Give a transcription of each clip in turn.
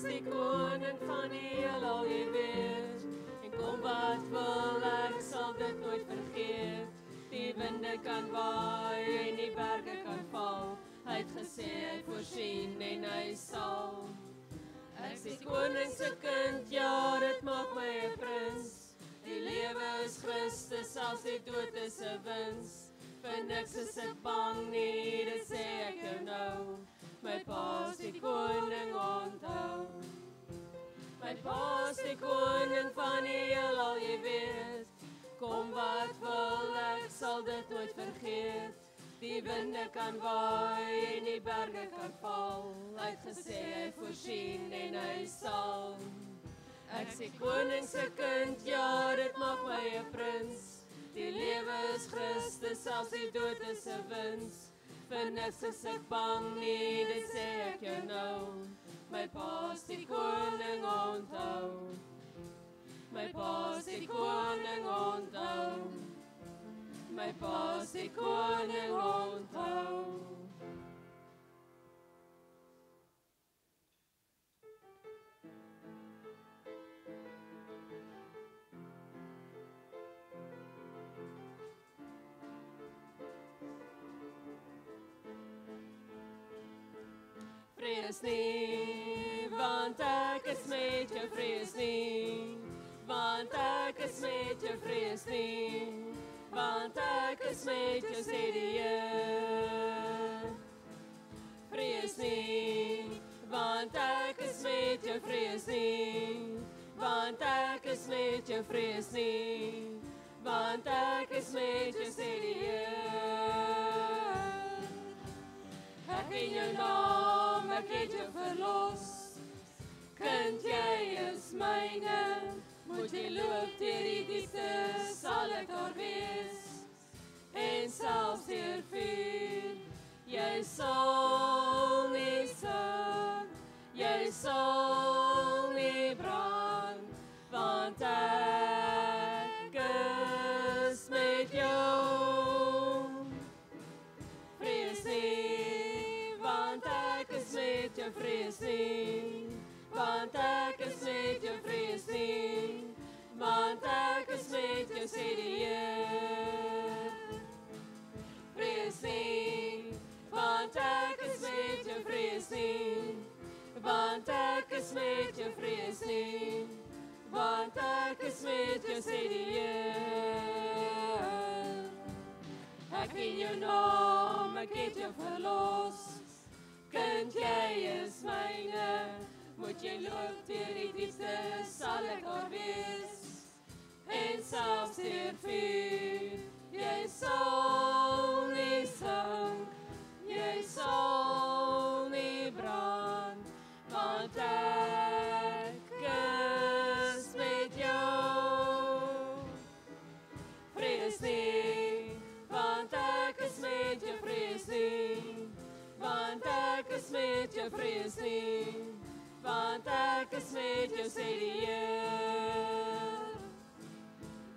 die koning van die heelal jy weet. En kom wat wil, ek sal dit nooit vergeet. Die winde kan waai en die berge kan val. Hy het gesê, hy het voorsien en hy sal. Ek is die koning se kind, ja, dit maak my 'n prins. Die lewe is Christus, selfs die dood is 'n wins. Vir niks is ek bang nie, dit sê ek jou nou. My pa is die koning, onthou. My pa is die koning van die heelal jy weet. Kom wat wil, ek sal dit nooit vergeet. Die winde kan waai en die berge kan val. Hy het gesê hy voorsien en hy sal. Ek is die koning se kind, ja, dit maak my 'n prins. Die lewe is Christus, selfs die dood is 'n wins. Vir niks is ek bang nie, dit sê ek jou nou. My pa is die koning, onthou. My pa is die koning, onthou. My pa is die koning, onthou. Vrees nie, want ek is met jou, vrees nie. Want ek is met jou, vrees nie. Want ek is met jou, sê die Heer. Vrees nie, want ek is met jou, vrees nie. Want ek is met jou, vrees nie. Want ek is met jou, sê die Heer. Ek in jou naam, ek het jou verlos. Kind, jy is myne. Moet jy loop deur die diepte, sal ek daar wees. En selfs deur vuur, jy sal nie sing, jy sal nie brand, want ek is met jou. Vrees nie, want ek is met jou, vrees nie. Want ek is met jou, vrees nie. Want ek is met jou, sê die Heer. Vrees nie, want ek is met jou, vrees nie. Want ek is met jou, vrees nie. Want ek is met jou, sê die Heer. Ek in jou naam, ek het jou verlos. Kind, jy is myne. Moet jy loop deur die diepte, sal ek daar wees. En selfs deur vuur, jy sal nie sing, jy sal nie brand, want ek is met jou. Vrees nie, want ek is met jou, vrees nie. Want ek is met jou, vrees nie. Want ek is met jou, sê die Heer.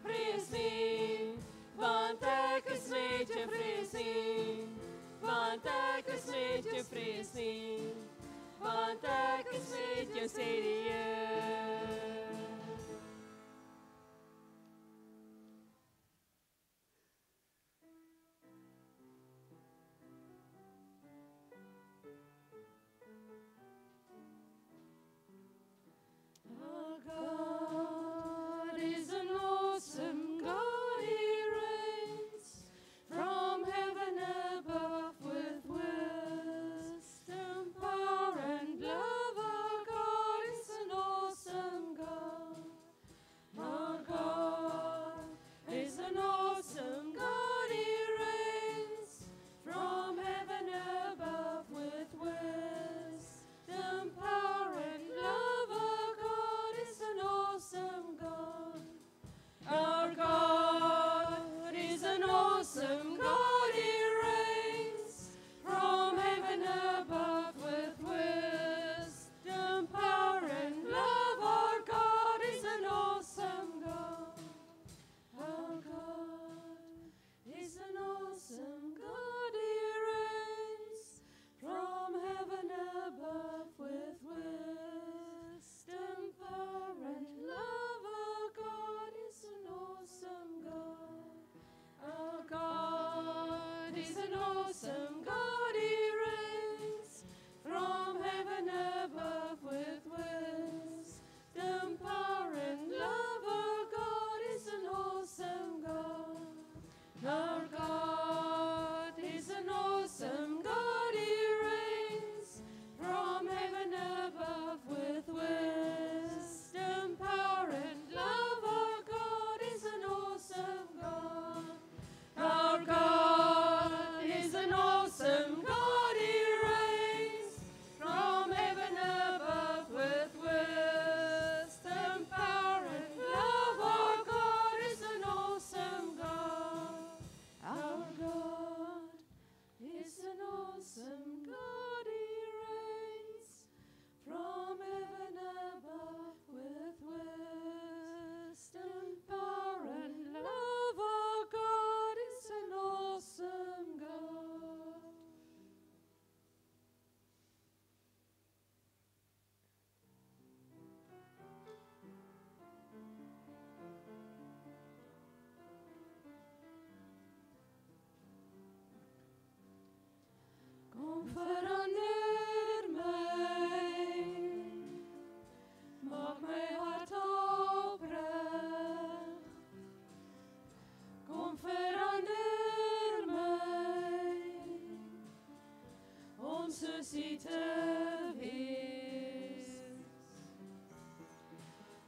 Vrees nie, want ek is met jou, vrees nie. Want ek is met jou, vrees nie. Want ek is met jou, sê die Heer. Our God is an awesome God, He reigns from heaven above with wisdom, power and love. Our God is an awesome soos U te wees.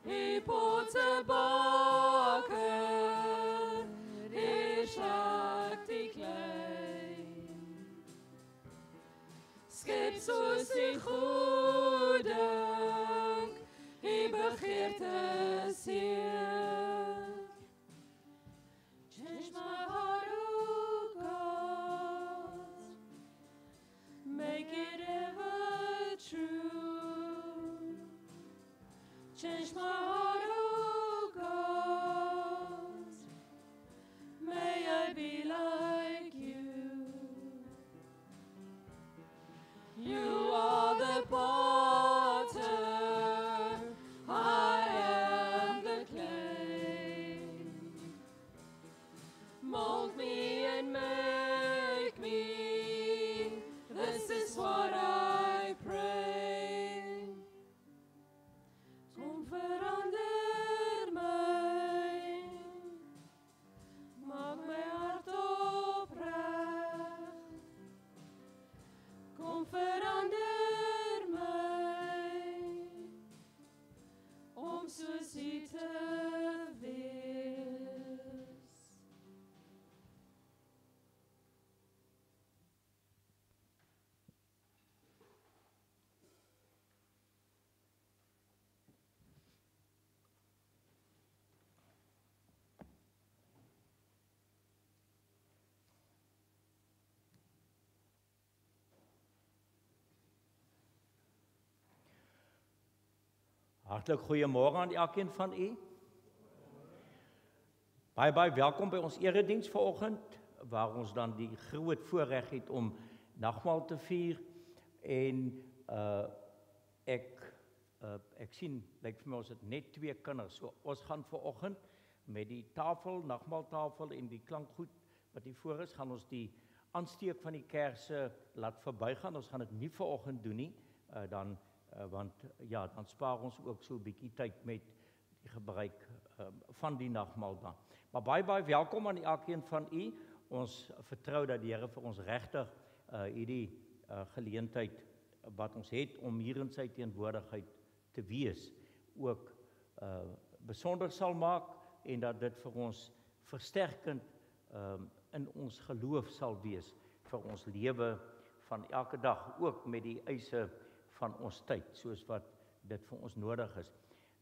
U pottebakker, U slag die klei. Skep soos U goed dink, U begeerte seer. Change my heart, O God, make it ever true. Change my heart, O God, may I be like You. You are the potter, I am the clay. Mold me and make me, this is what I pray. Kom verander my, maak my hart opreg. Kom verander my, om soos U te wees. Hartlik goeiemôre aan elkeen van u. Baie welkom by ons erediens vanoggend waar ons dan die groot voorreg het om nagmaal te vier en ek sien lyk vir my ons het net 2 kinders. So ons gaan vanoggend met die tafel, nagmaaltafel en die klankgoed wat hier voor is, gaan ons die aansteek van die kerse laat verbygaan. Ons gaan dit nie vanoggend doen nie, want ja, dan spaar ons ook so 'n bietjie tyd met die gebruik van die nagmaal dan. Maar baie welkom aan elkeen van u. Ons vertrou dat die Here vir ons regtig hierdie geleentheid wat ons het om hier in sy teenwoordigheid te wees, ook besonder sal maak en dat dit vir ons versterkend in ons geloof sal wees vir ons lewe van elke dag, ook met die eise van ons tyd, soos wat dit vir ons nodig is.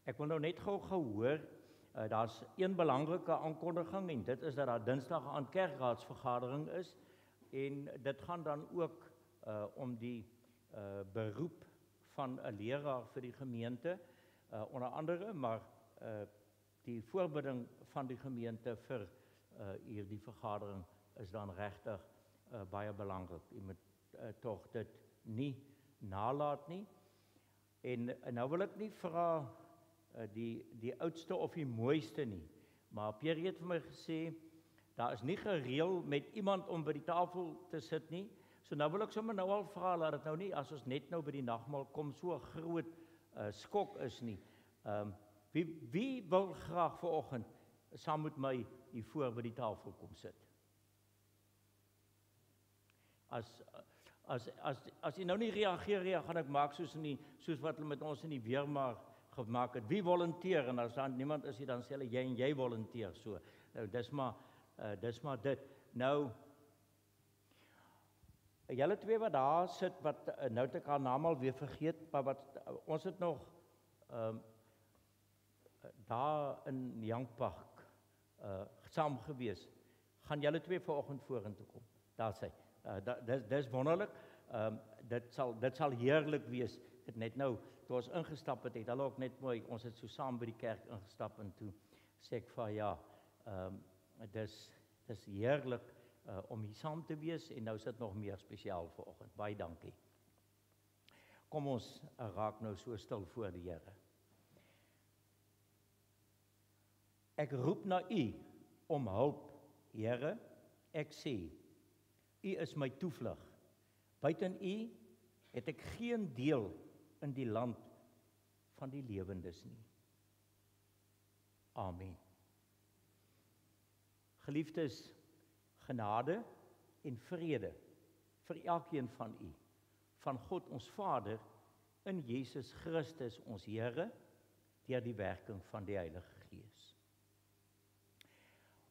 Ek wil nou net gou hoor, daar's een belangrike aankondiging en dit is dat daar Dinsdag aan kerkraadsvergadering is en dit gaan dan ook om die beroep van 'n leraar vir die gemeente, onder andere, maar die voorbereiding van die gemeente vir hierdie vergadering is dan regtig baie belangrik. Jy moet tog dit nie nalaat nie. En nou wil ek nie vra die oudste of die mooiste nie, maar Pierre het vir my gesê, daar is nie gereël met iemand om by die tafel te sit nie, so nou wil ek sommer nou al vra, laat dit nou nie, as ons net nou by die nagmaal kom, so 'n groot skok is nie. Wie wil graag vanoggend saam met my hier voor by die tafel kom sit? As jy nou nie reageer, gaan ek maak soos wat hulle met ons in die Weermaar gemaak het. Wie volunteer? En as dan niemand is, dan sê hulle jy en jy volunteer. So, nou dis maar dit. Nou, julle twee wat daar sit, wat nou het ek haar naam al weer vergeet, maar wat ons het nog daar in Youngpark saam gewees. Gaan julle twee vanoggend vorentoe kom? Daar sê. Dis wonderlik. Dit sal heerlik wees. Het net nou toe ons ingestap het, hulle ook net mooi. Ons het so saam by die kerk ingestap en toe sê ek vir ja, dis heerlik om hier saam te wees en nou is dit nog meer spesiaal vanoggend. Baie dankie. Kom ons raak nou so stil voor die Here. Ek roep na U om hulp, Here. Ek sê, U is my toevlug. Buiten U het ek geen deel in die land van die lewendes nie. Amen. Geliefdes, genade en vrede vir elkeen van u, van God ons Vader in Jesus Christus ons Here deur die werking van die Heilige Gees.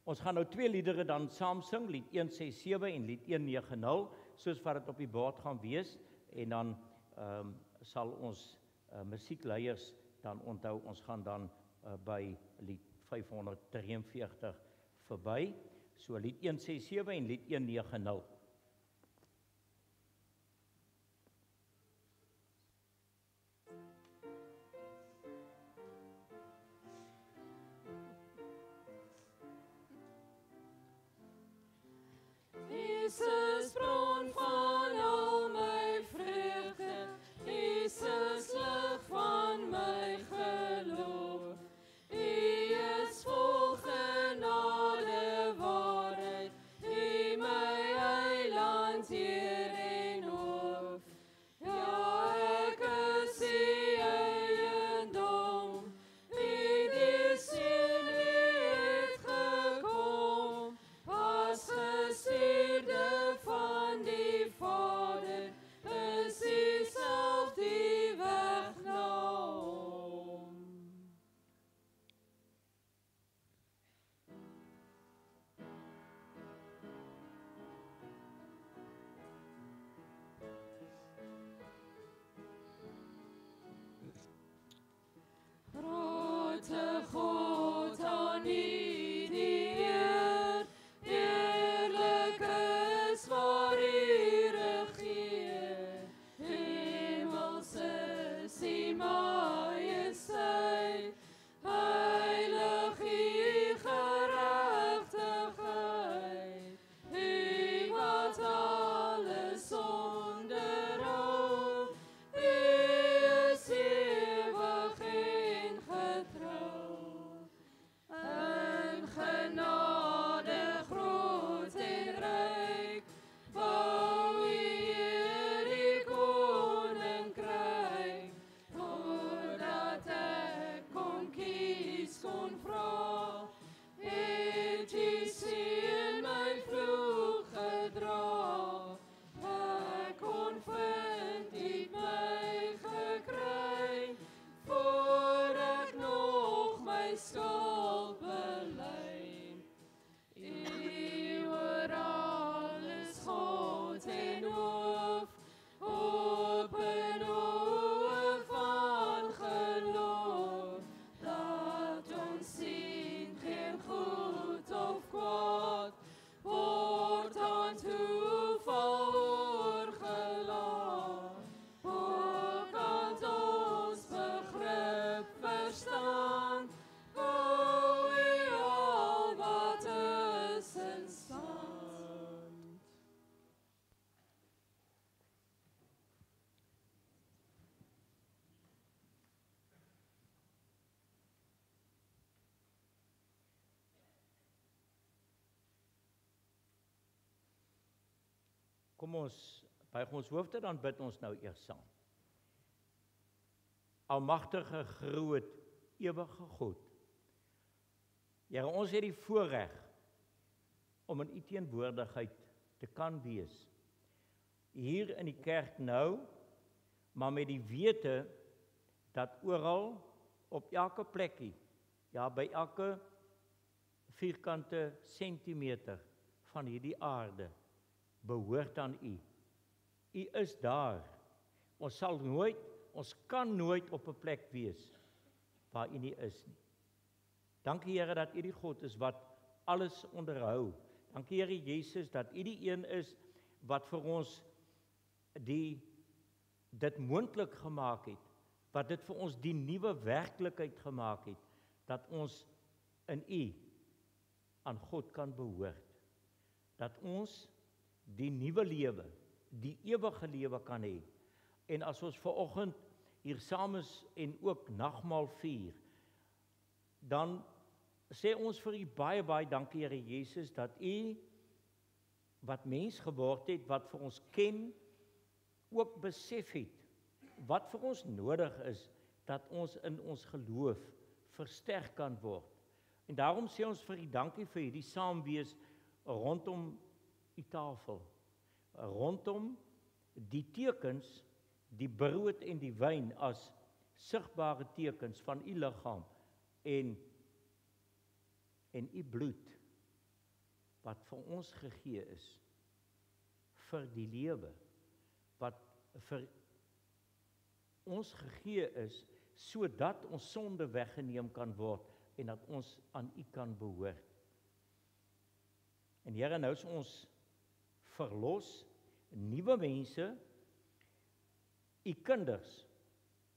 Ons gaan nou 2 liedere dan saam sing, lied 167 en lied 190, soos wat dit op die bord gaan wees, en dan sal ons musiekleiers dan onthou, ons gaan dan by lied 543 verby, so lied 167 en lied 190. Jesus, bron van al my vreugde, Jesus, lig van my geloof. U is vol genade, waarheid, U my eiland, Heer en hof. Ja, ek is U eiendom, U die seun, U het gekom, as gestuurde van die Vader, is U self die weg na hom. Grote God, aan U die eer, eerlik is waar U regeer. Hemels is U majesteit, heilig U geregtigheid. U wat alles onderhou, U is ewig en getrou. In genade groot en ryk, bou U Heer U koninkryk, voordat ek kon kies, kon vra, het U seun my vloek gedra. Ek kon vind U het my gekry, voor ek nog my skuld bely. U oor alles God en hoof, open oë van geloof, dat ons sien geen goed of kwaad, word aan toeval oorgelaat. Hoe kan ons begrip verstaan, hou U al wat is in stand. Kom ons buig ons hoofde, dan bid ons nou eers saam. Almagtige, groot, ewige God, Here, ons het die voorreg om in U teenwoordigheid te kan wees. Hier in die kerk nou, maar met die wete dat oral, op elke plekkie, ja, by elke vierkante sentimeter van hierdie aarde, behoort aan U. U is daar. Ons kan nooit op 'n plek wees waar U nie is nie. Dankie Here dat U die God is wat alles onderhou. Dankie Here Jesus dat U die een is wat vir ons dit moontlik gemaak het, wat dit vir ons die nuwe werklikheid gemaak het, dat ons in U aan God kan behoort. Dat ons die nuwe lewe, die ewige lewe kan hê. En as ons vanoggend hier saam is en ook nagmaal vier, dan sê ons vir U baie, baie dankie Here Jesus, dat U wat mens geword het, wat vir ons ken, ook besef het, wat vir ons nodig is, dat ons in ons geloof versterk kan word. En daarom sê ons vir U dankie vir hierdie saamwees rondom U tafel, rondom die tekens, die brood en die wyn as sigbare tekens van u liggaam en u bloed wat vir ons gegee is vir die lewe, wat vir ons gegee is sodat ons sonde weggeneem kan word en dat ons aan u kan behoort. En Here, nou is ons verlos, nuwe mense, u kinders,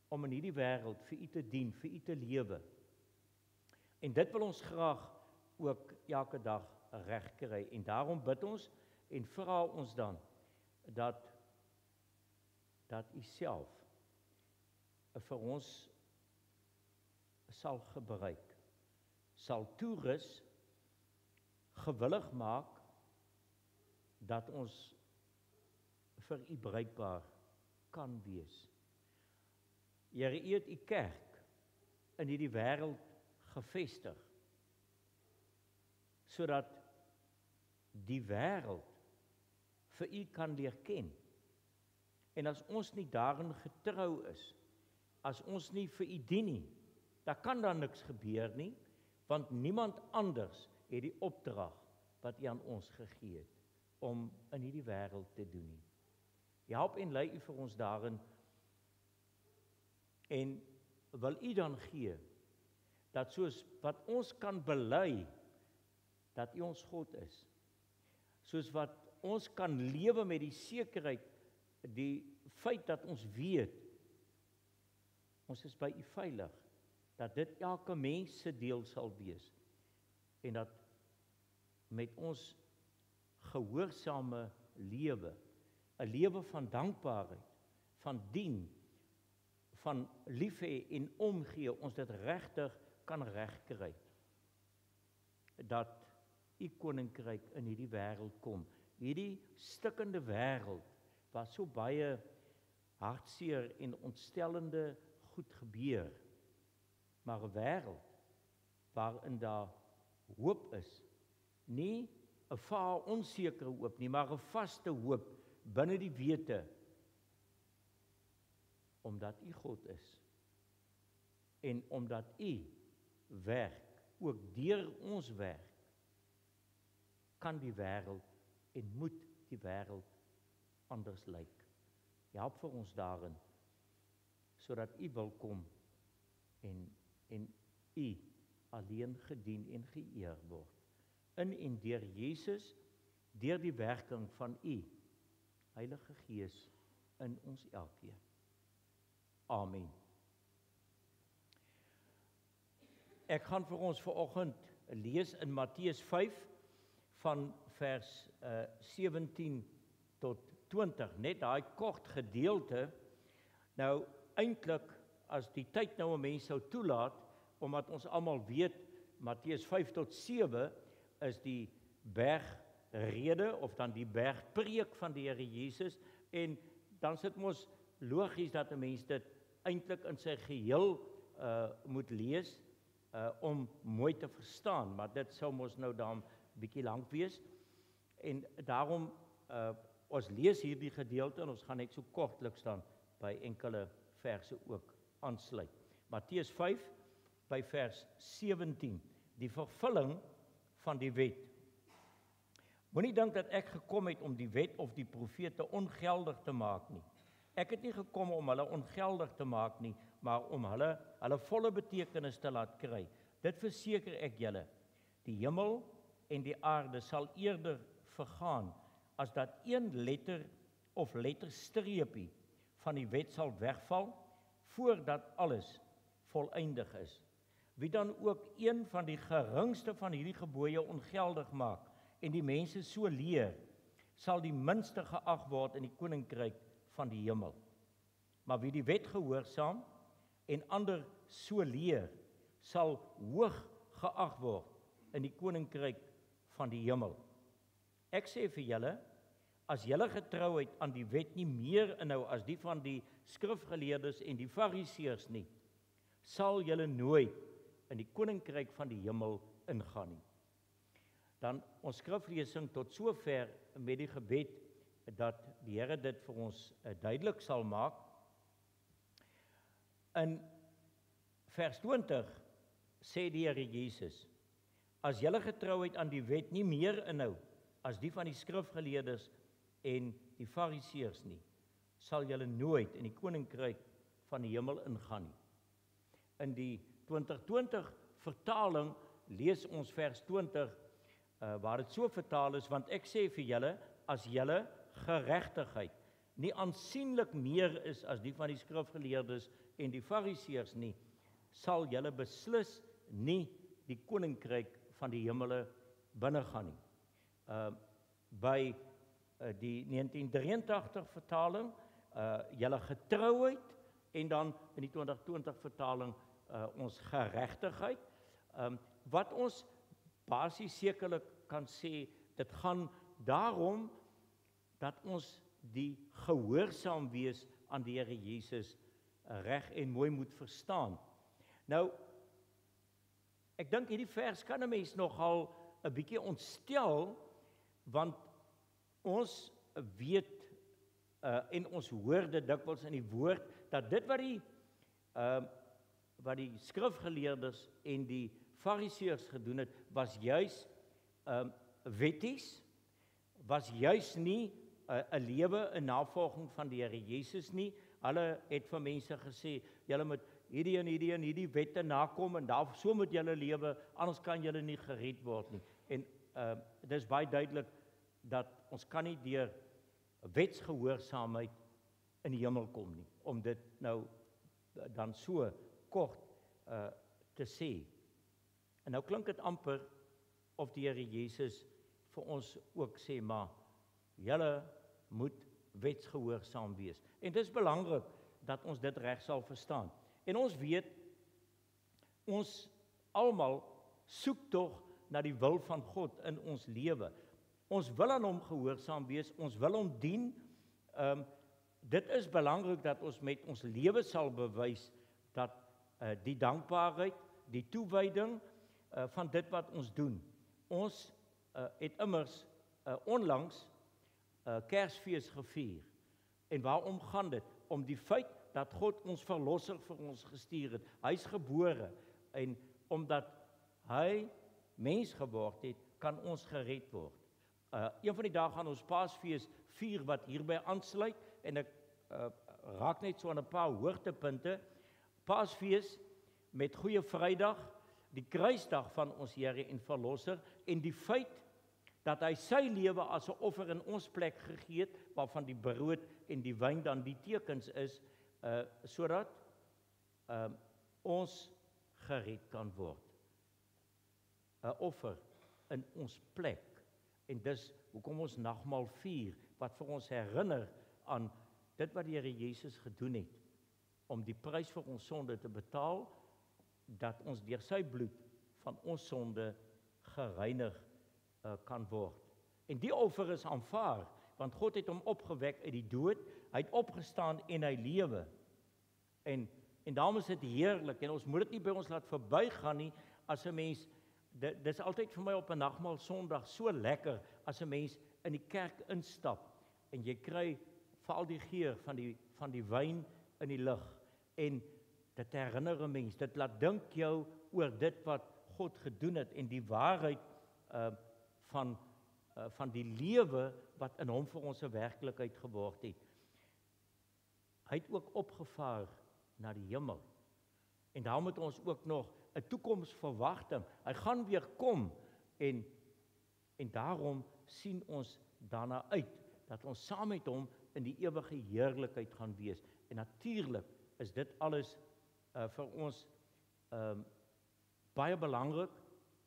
om in hierdie wêreld vir u te dien, vir u te lewe. En dit wil ons graag ook elke dag regkry. En daarom bid ons en vra ons dan dat u self vir ons sal gebruik, sal toerus, gewillig maak dat ons vir u bruikbaar kan wees. Here, u het u kerk in hierdie wêreld gevestig, sodat die wêreld vir u kan leer ken. En as ons nie daarin getrou is, as ons nie vir u dien nie, dan kan daar niks gebeur nie, want niemand anders het die opdrag wat u aan ons gegee het, om in hierdie wêreld te doen nie. Help en lei u vir ons daarin, en wil u dan gee, dat soos wat ons kan bely, dat u ons God is, soos wat ons kan lewe met die sekerheid, die feit dat ons weet, ons is by u veilig, dat dit elke mens se deel sal wees, en dat met ons gehoorsame lewe, 'n lewe van dankbaarheid, van dien, van lief hê en omgee, ons dit regtig kan regkry, dat u koninkryk in hierdie wêreld kom, hierdie stikkende wêreld, waar so baie hartseer en ontstellende goed gebeur, maar 'n wêreld waarin daar hoop is, nie 'n vaal onsekere hoop nie, maar 'n vaste hoop binne die wete, omdat u God is, en omdat u werk, ook deur ons werk, kan die wêreld en moet die wêreld anders lyk. Help vir ons daarin, sodat u wil kom en u alleen gedien en geëer word. In en deur Jesus, deur die werking van u Heilige Gees in ons elkeen. Amen. Ek gaan vir ons vanoggend lees in Matteus 5 van vers 17 tot 20, net daai kort gedeelte. Nou eintlik, as die tyd nou 'n mens sou toelaat, omdat ons almal weet Matteus 5 tot 7 is die bergrede of dan die bergpreek van die Here Jesus, en dan sit mos logies dat 'n mens dit eintlik in sy geheel moet lees om mooi te verstaan, maar dit sou mos nou dan bietjie lank wees, en daarom ons lees hierdie gedeelte en ons gaan net so kortliks dan by enkele verse ook aansluit. Matteus 5 by vers 17, die vervulling van die wet. Moenie dink dat ek gekom het om die wet of die profete ongeldig te maak nie. Ek het nie gekom om hulle ongeldig te maak nie, maar om hulle volle betekenis te laat kry. Dit verseker ek julle, die hemel en die aarde sal eerder vergaan, as dat een letter of letterstreepie van die wet sal wegval, voordat alles voleindig is. Wie dan ook een van die geringste van hierdie gebooie ongeldig maak, en die mense so leer, sal die minste geag word in die koninkryk van die hemel. Maar wie die wet gehoorsaam, en ander so leer, sal hoog geag word in die koninkryk van die hemel. Ek sê vir julle, as julle getrouheid aan die wet nie meer inhou as die van die skrifgeleerdes en die fariseërs nie, sal julle nooit in die koninkryk van die hemel ingaan nie. Dan ons skriflesing tot sover met die gebed dat die Here dit vir ons duidelik sal maak. In vers 20 sê die Here Jesus: As julle getrouheid aan die wet nie meer inhou as die van die skrifgeleerdes en die fariseërs nie, sal julle nooit in die koninkryk van die hemel ingaan nie. In die 2020 vertaling lees ons vers 20 waar dit so vertaal is: Want ek sê vir julle, as julle geregtigheid nie aansienlik meer is as die van die skrifgeleerdes en die fariseërs nie, sal julle beslis nie die koninkryk van die hemele binnegaan nie. By die 1983 vertaling, julle getrouheid, en dan in die 2020 vertaling ons geregtigheid, wat ons basies sekerlik kan sê, dit gaan daarom dat ons die gehoorsaam wees aan die Here Jesus reg en mooi moet verstaan. Nou, ek dink hierdie vers kan 'n mens nogal 'n bietjie ontstel, want ons weet en ons hoor dit dikwels in die woord, dat dit wat die skrifgeleerdes en die fariseërs gedoen het, was juis wetties, was juis nie 'n lewe in navolging van die Here Jesus nie. Hulle het vir mense gesê, julle moet hierdie en hierdie en hierdie wette nakom, en so moet julle lewe, anders kan julle nie gered word nie. En dit is baie duidelik dat ons kan nie deur wetsgehoorsaamheid in die hemel kom nie, om dit nou dan so kort te sê. En nou klink dit amper of die Here Jesus vir ons ook sê, maar julle moet wetsgehoorsaam wees. En dit is belangrik dat ons dit reg sal verstaan. En ons weet, ons almal soek tog na die wil van God in ons lewe. Ons wil aan hom gehoorsaam wees, ons wil hom dien. Dit is belangrik dat ons met ons lewe sal bewys dat die dankbaarheid, die toewyding van dit wat ons doen. Ons het immers onlangs Kersfees gevier. En waarom gaan dit? Om die feit dat God ons verlosser vir ons gestuur het. Hy's gebore, en omdat hy mens geword het, kan ons gered word. Een van die dae gaan ons Paasfees vier wat hierby aansluit, en ek raak net so aan 'n paar hoogtepunte. Paasfees met Goeie Vrydag, die kruisdag van ons Here en Verlosser, en die feit dat hy sy lewe as 'n offer in ons plek gegee het, waarvan die brood en die wyn dan die tekens is, sodat ons gered kan word. 'n Offer in ons plek. En dis hoekom ons nagmaal vier, wat vir ons herinner aan dit wat die Here Jesus gedoen het, om die prys vir ons sonde te betaal, dat ons deur sy bloed van ons sonde gereinig kan word. En die offer is aanvaar, want God het hom opgewek uit die dood, hy het opgestaan en hy lewe. En daarom is dit heerlik, en ons moet dit nie by ons laat verbygaan nie, as 'n mens, dit is altyd vir my op 'n nagmaal Sondag so lekker, as 'n mens in die kerk instap, en jy kry veral die geur van die wyn in die lug, en dit herinner 'n mens, dit laat dink jou oor dit wat God gedoen het, en die waarheid van die lewe wat in hom vir ons 'n werklikheid geword het. Hy het ook opgevaar na die hemel. En daar moet ons ook nog 'n toekomsverwagting. Hy gaan weer kom, en daarom sien ons daarna uit dat ons saam met hom in die ewige heerlikheid gaan wees. En natuurlik is dit alles vir ons baie belangrik.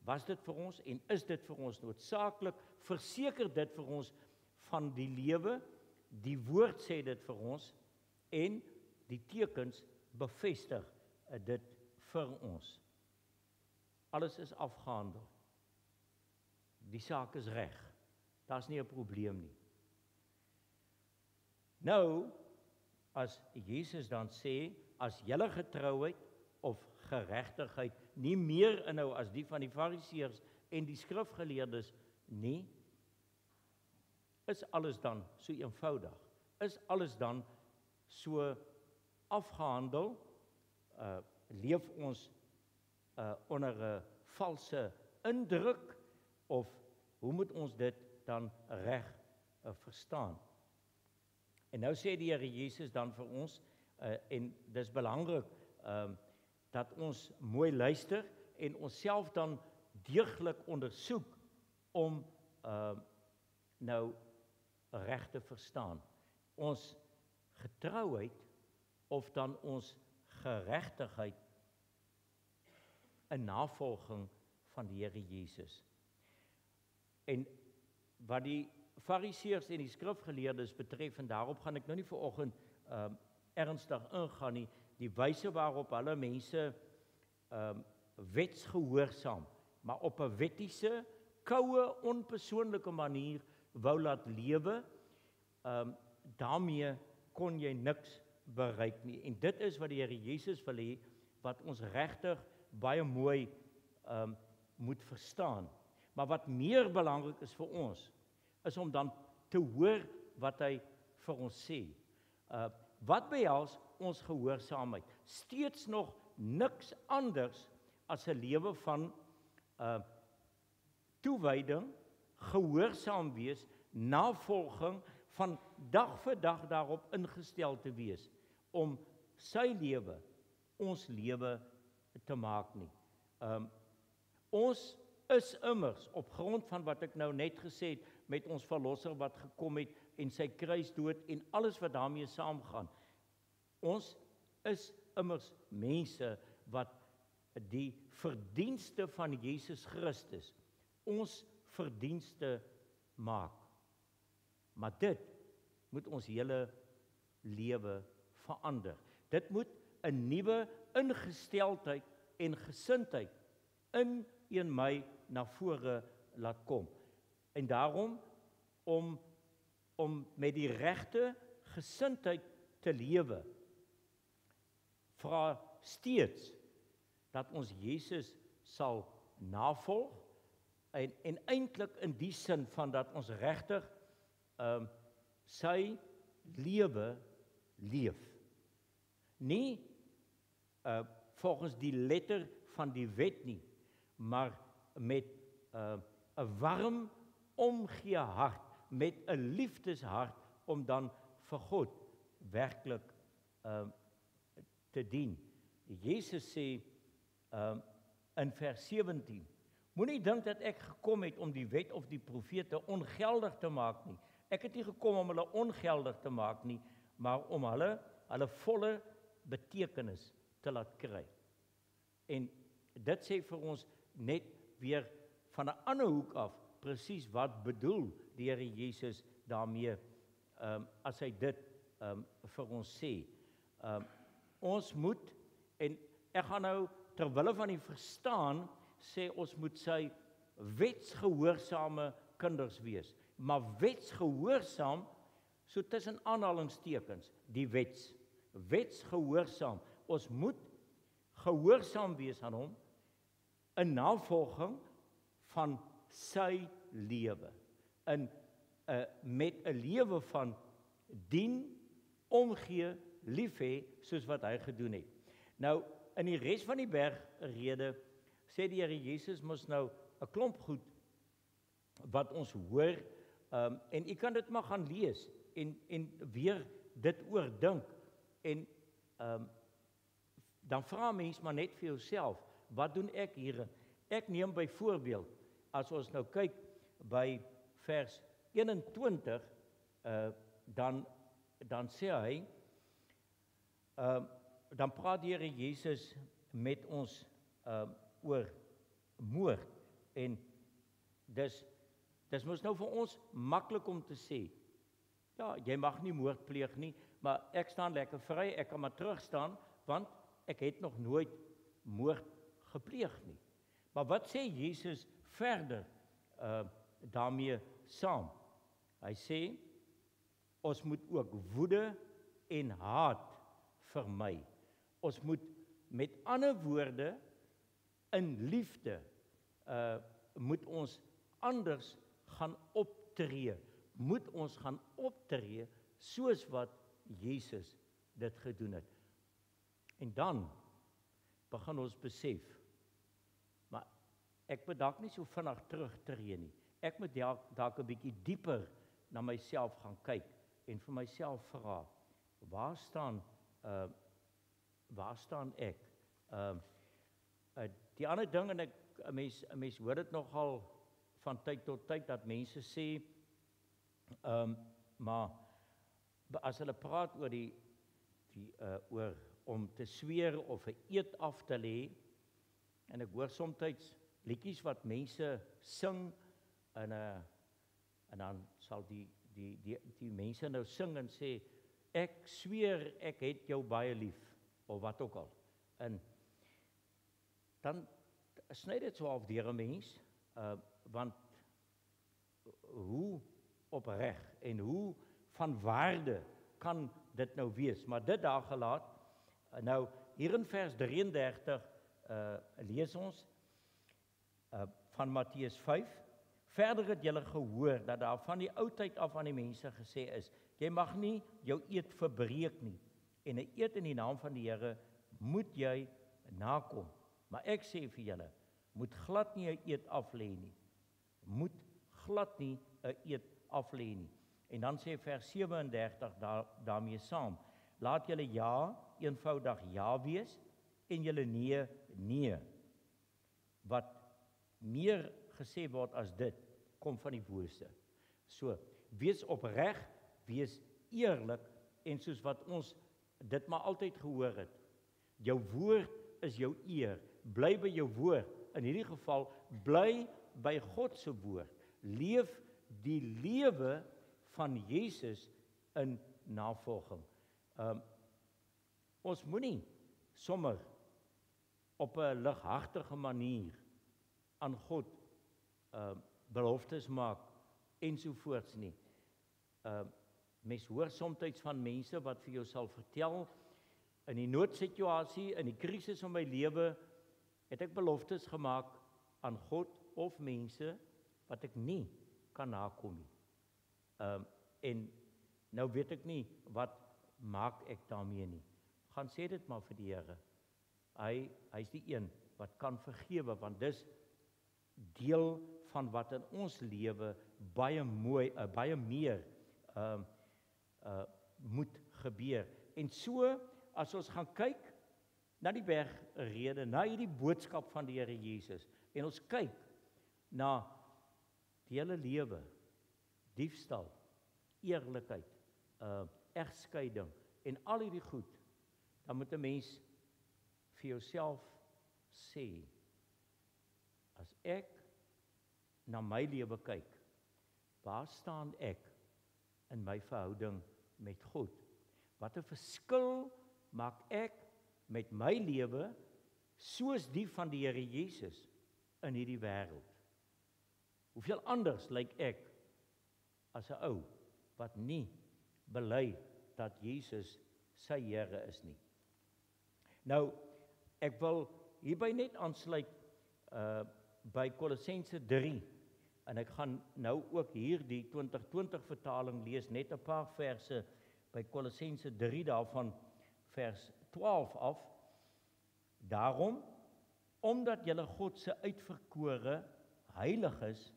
Was dit vir ons en is dit vir ons noodsaaklik? Verseker dit vir ons van die lewe, die woord sê dit vir ons, en die tekens bevestig dit vir ons. Alles is afgehandel. Die saak is reg. Daar's nie 'n probleem nie. Nou, as Jesus dan sê, as julle getrouheid of geregtigheid nie meer inhou as die van die fariseërs en die skrifgeleerdes nie, is alles dan so eenvoudig? Is alles dan so afgehandel? Leef ons onder 'n valse indruk, of hoe moet ons dit dan reg verstaan? En nou sê die Here Jesus dan vir ons, en dis belangrik dat ons mooi luister en onsself dan deeglik ondersoek om nou reg te verstaan. Ons getrouheid of dan ons geregtigheid in navolging van die Here Jesus. En wat die Fariseërs en die skrifgeleerdes betref, en daarop gaan ek nou nie vanoggend ernstig ingaan nie, die wyse waarop hulle mense wetsgehoorsaam, maar op 'n wettiese, koue, onpersoonlike manier wou laat lewe, daarmee kon jy niks bereik nie. En dit is wat die Here Jesus wil hê, wat ons regtig baie mooi moet verstaan. Maar wat meer belangrik is vir ons, is om dan te hoor wat hy vir ons sê. Wat behels ons gehoorsaamheid? Steeds nog niks anders as 'n lewe van toewyding, gehoorsaam wees, navolging, van dag vir dag daarop ingestel te wees, om sy lewe, ons lewe te maak nie. Ons is immers, op grond van wat ek nou net gesê het, met ons verlosser wat gekom het, en sy kruisdood, en alles wat daarmee saamgaan. Ons is immers mense wat die verdienste van Jesus Christus ons verdienste maak. Maar dit moet ons hele lewe verander. Dit moet 'n nuwe ingesteldheid en gesindheid in my na vore laat kom. En daarom, om met die regte gesindheid te lewe, vra steeds dat ons Jesus sal navolg, en eintlik in die sin van dat ons regtig sy lewe leef. Nie volgens die letter van die wet nie, maar met 'n warm omgee hart, met 'n liefdeshart, om dan vir God werklik te dien. Jesus sê in vers 17, moenie dink dat ek gekom het om die wet of die profete ongeldig te maak nie. Ek het nie gekom om hulle ongeldig te maak nie, maar om hulle volle betekenis te laat kry. En dit sê vir ons net weer van 'n ander hoek af, presies wat bedoel die Here Jesus daarmee, as hy dit vir ons sê. Ons moet, en ek gaan nou terwille van die verstaan, sê ons moet sy wetsgehoorsame kinders wees. Maar wetsgehoorsaam, so tussen aanhalingstekens, die wetsgehoorsaam. Ons moet gehoorsaam wees aan hom, in navolging van sy lewe, met 'n lewe van dien, omgee, lief hê, soos wat hy gedoen het. Nou, in die res van die bergrede sê die Here Jesus mos nou 'n klomp goed wat ons hoor, en u kan dit maar gaan lees en weer dit oordink, en dan vra mens maar net vir jouself, wat doen ek hierin? Ek neem byvoorbeeld, as ons nou kyk by vers 21, dan sê hy, dan praat die Here Jesus met ons oor moord, en dis mos nou vir ons maklik om te sê, ja, jy mag nie moord pleeg nie, maar ek staan lekker vry, ek kan maar terugstaan, want ek het nog nooit moord gepleeg nie. Maar wat sê Jesus verder daarmee saam? Hy sê, ons moet ook woede en haat vermy. Ons moet met ander woorde, in liefde, moet ons anders gaan optree. moet ons gaan optree soos wat Jesus dit gedoen het. En dan begin ons besef, maar ek moet dalk nie so vinnig terugtreë nie. Ek moet dalk 'n bietjie dieper na myself gaan kyk en vir myself vra, waar staan ek? Die ander ding, en 'n mens hoor dit nogal van tyd tot tyd, dat mense sê, maar as hulle praat oor oor om te sweer of 'n eed af te lê, en ek hoor soms liedjies wat mense sing, en dan sal die mense nou sing en sê, ek sweer ek het jou baie lief, of wat ook al. En dan sny dit so af deur 'n mens, want hoe opreg en hoe van waarde kan dit nou wees? Maar dit daar gelaat. Nou hier in vers 33 lees ons van Matteus 5. Verder het julle gehoor dat daar van die ou tyd af aan die mense gesê is, jy mag nie jou eed verbreek nie, en 'n eed in die naam van die Here moet jy nakom. Maar ek sê vir julle, moet glad nie 'n eed af lê nie. Moet glad nie 'n eed af lê nie. En dan sê vers 37 daarmee saam, laat julle ja eenvoudig ja wees en julle nee nee. Wat meer gesê word as dit, kom van die bose. So, wees opreg, wees eerlik, en soos wat ons dit maar altyd gehoor het, jou woord is jou eer, bly by jou woord, in hierdie geval, bly by God se woord, leef die lewe van Jesus in navolging. Ons moenie sommer op 'n lighartige manier aan God beloftes maak ensovoorts nie. Mens hoor soms van mense wat vir jou sal vertel, in die noodsituasie, in die krisis in my lewe, het ek beloftes gemaak aan God of mense wat ek nie kan nakom nie. En nou weet ek nie, wat maak ek daarmee nie. Gaan sê dit maar vir die Here. Hy's die een wat kan vergewe, want dis deel van wat in ons lewe baie meer moet gebeur. En so, as ons gaan kyk na die bergrede, na hierdie boodskap van die Here Jesus, en ons kyk na die hele lewe, diefstal, eerlikheid, egskeiding en al hierdie goed, dan moet 'n mens vir jouself sê, as ek na my lewe kyk, waar staan ek in my verhouding met God? Wat 'n verskil maak ek met my lewe soos die van die Here Jesus in hierdie wêreld? Hoeveel anders lyk ek as 'n ou wat nie bely dat Jesus sy Here is nie? Nou, ek wil hierby net aansluit by Kolossense 3, en ek gaan nou ook hier die 2020 vertaling lees, net 'n paar verse by Kolossense 3 daarvan vers 12 af. Daarom, omdat julle God se uitverkore, heiliges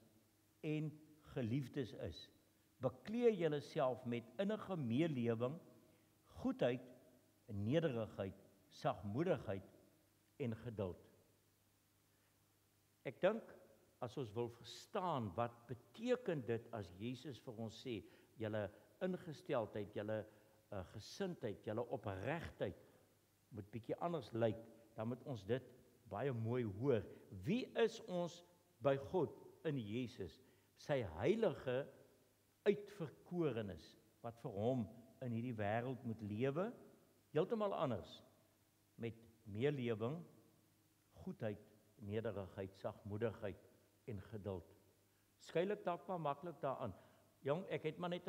en geliefdes is, beklee julle self met innige meelewing, goedheid, nederigheid, sagmoedigheid en geduld. Ek dink, as ons wil verstaan wat beteken dit as Jesus vir ons sê, julle ingesteldheid, julle gesindheid, julle opregtheid moet bietjie anders lyk, dan moet ons dit baie mooi hoor. Wie is ons by God in Jesus? Sy heilige uitverkorenes wat vir hom in hierdie wêreld moet lewe, heeltemal anders, met meelewing, goedheid, nederigheid, sagmoedigheid en geduld. Skielik dalk maar maklik daaraan. Jong, ek het maar net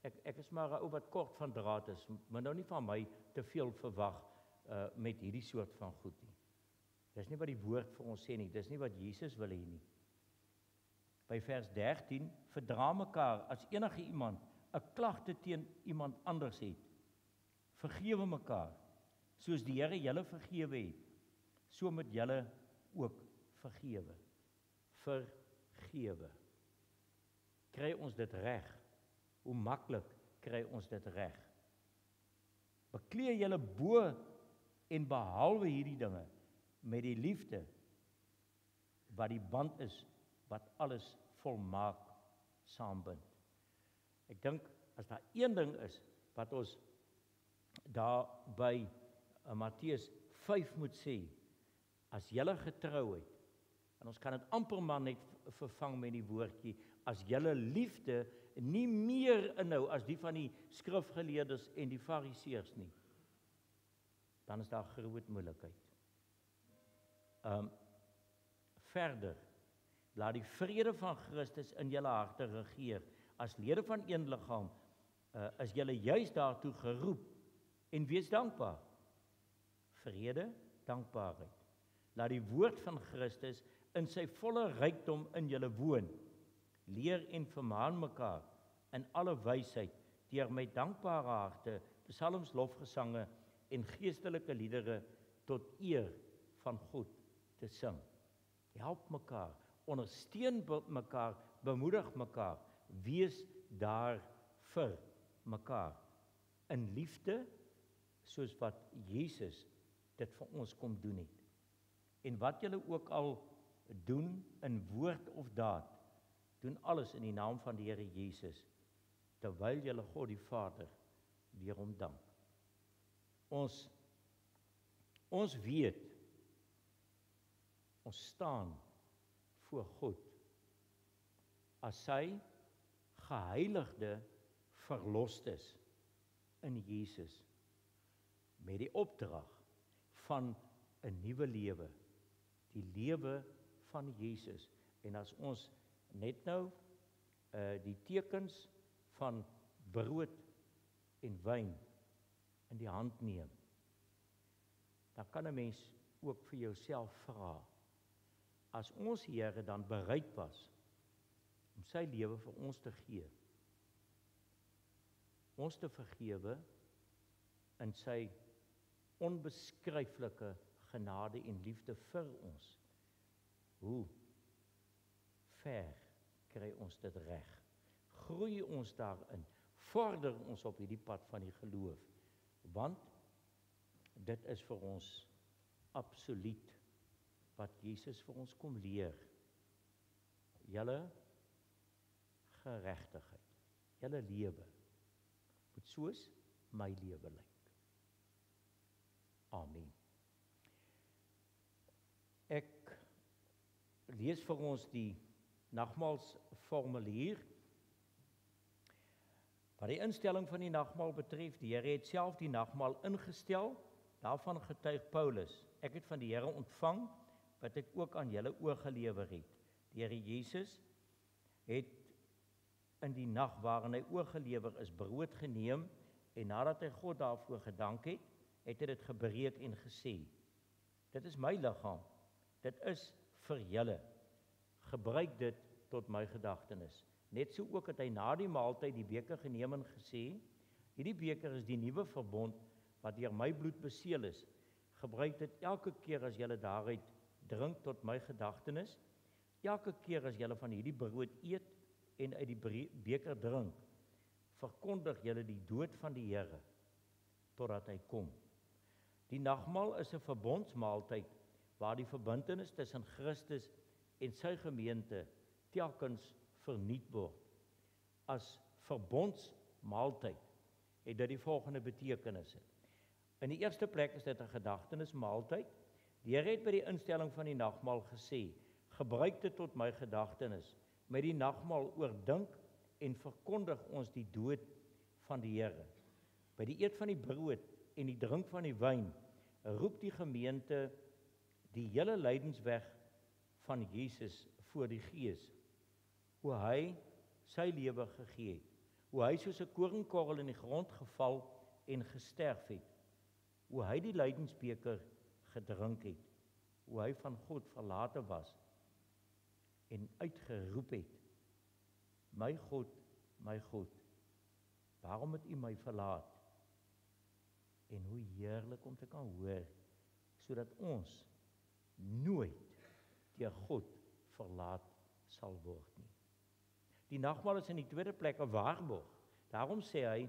ek is maar 'n ou wat kort van draad is, maar nou nie van my te veel verwag met hierdie soort van goed nie. Dis nie wat die woord vir ons sê nie, dis nie wat Jesus wil hê nie. by vers 13, verdra mekaar as enige iemand 'n klagte teen iemand anders het. Vergewe mekaar, soos die Here julle vergewe het, so moet julle ook vergewe. Vergewe. Kry ons dit reg? Hoe maklik kry ons dit reg? Bekleë julle bo en behalwe hierdie dinge met die liefde wat die band is wat alles volmaak saambind. Ek dink as daar een ding is wat ons daar by Matteus 5 moet sê, as julle getrouheid, en ons kan dit amper maar net vervang met die woordjie, as julle liefde nie meer inhou as die van die skrifgeleerdes en die fariseërs nie, dan is daar groot moeilikheid. Verder, laat die vrede van Christus in julle harte regeer. As lede van een liggaam is julle juis daartoe geroep en wees dankbaar. Vrede, dankbaarheid. Laat die woord van Christus in sy volle rykdom in julle woon. Leer en vermaan mekaar in alle wysheid deur met dankbare harte psalms, lofgesange en geestelike liedere tot eer van God te sing. Help mekaar, ondersteun mekaar, bemoedig mekaar, wees daar vir mekaar in liefde soos wat Jesus dit vir ons kom doen het. En wat julle ook al doen in woord of daad, doen alles in die naam van die Here Jesus, terwyl julle God die Vader weer hom dank. Ons weet, ons staan voor God as sy geheiligde verlostes in Jesus, met die opdrag van 'n nuwe lewe, die lewe van Jesus. En as ons net nou die tekens van brood en wyn in die hand neem, dan kan 'n mens ook vir jouself vra, as ons Here dan bereid was om sy lewe vir ons te gee, ons te vergewe in sy onbeskryflike genade en liefde vir ons, hoe ver kry ons dit reg? Groei ons daarin, vorder ons op hierdie pad van die geloof, want dit is vir ons absoluut wat Jesus vir ons kom leer. Julle geregtigheid, julle lewe moet soos my lewe lyk. Amen. Ek lees vir ons die nagmaalsformulier. Wat die instelling van die nagmaal betref, die Here het self die nagmaal ingestel, daarvan getuig Paulus. Ek het van die Here ontvang wat ek ook aan julle oorgelewer het. Die Here Jesus het in die nag waarin hy oorgelewer is, brood geneem en nadat hy God daarvoor gedank het, het hy dit gebreek en gesê: dit is my liggaam, dit is vir julle. Gebruik dit tot my gedagtenis. Net so ook het hy na die maaltyd die beker geneem en gesê: hierdie beker is die nuwe verbond wat deur my bloed beseël is. Gebruik dit elke keer as julle daaruit drink tot my gedagtenis. Elke keer as julle van hierdie brood eet en uit die beker drink, verkondig julle die dood van die Here totdat hy kom. Die nagmaal is 'n verbondsmaaltyd waar die verbintenis tussen Christus en sy gemeente telkens vernuut word. As verbondsmaaltyd het dit die volgende betekenisse. In die eerste plek is dit 'n gedagtenismaaltyd. Die Here het by die instelling van die nagmaal gesê: gebruik dit tot my gedagtenis. Met die nagmaal oordink en verkondig ons die dood van die Here. By die eet van die brood en die drink van die wyn roep die gemeente die hele lydensweg van Jesus voor die Gees. Hoe hy sy lewe gegee het. Hoe hy soos 'n koringkorrel in die grond geval en gesterf het. Hoe hy die lydensbeker gedrink het. Hoe hy van God verlate was en uitgeroep het my God, waarom het U my verlaat? En hoe heerlik om te kan hoor, sodat ons nooit deur God verlaat sal word nie. Die nagmaal is in die tweede plek 'n waarborg. Daarom sê hy,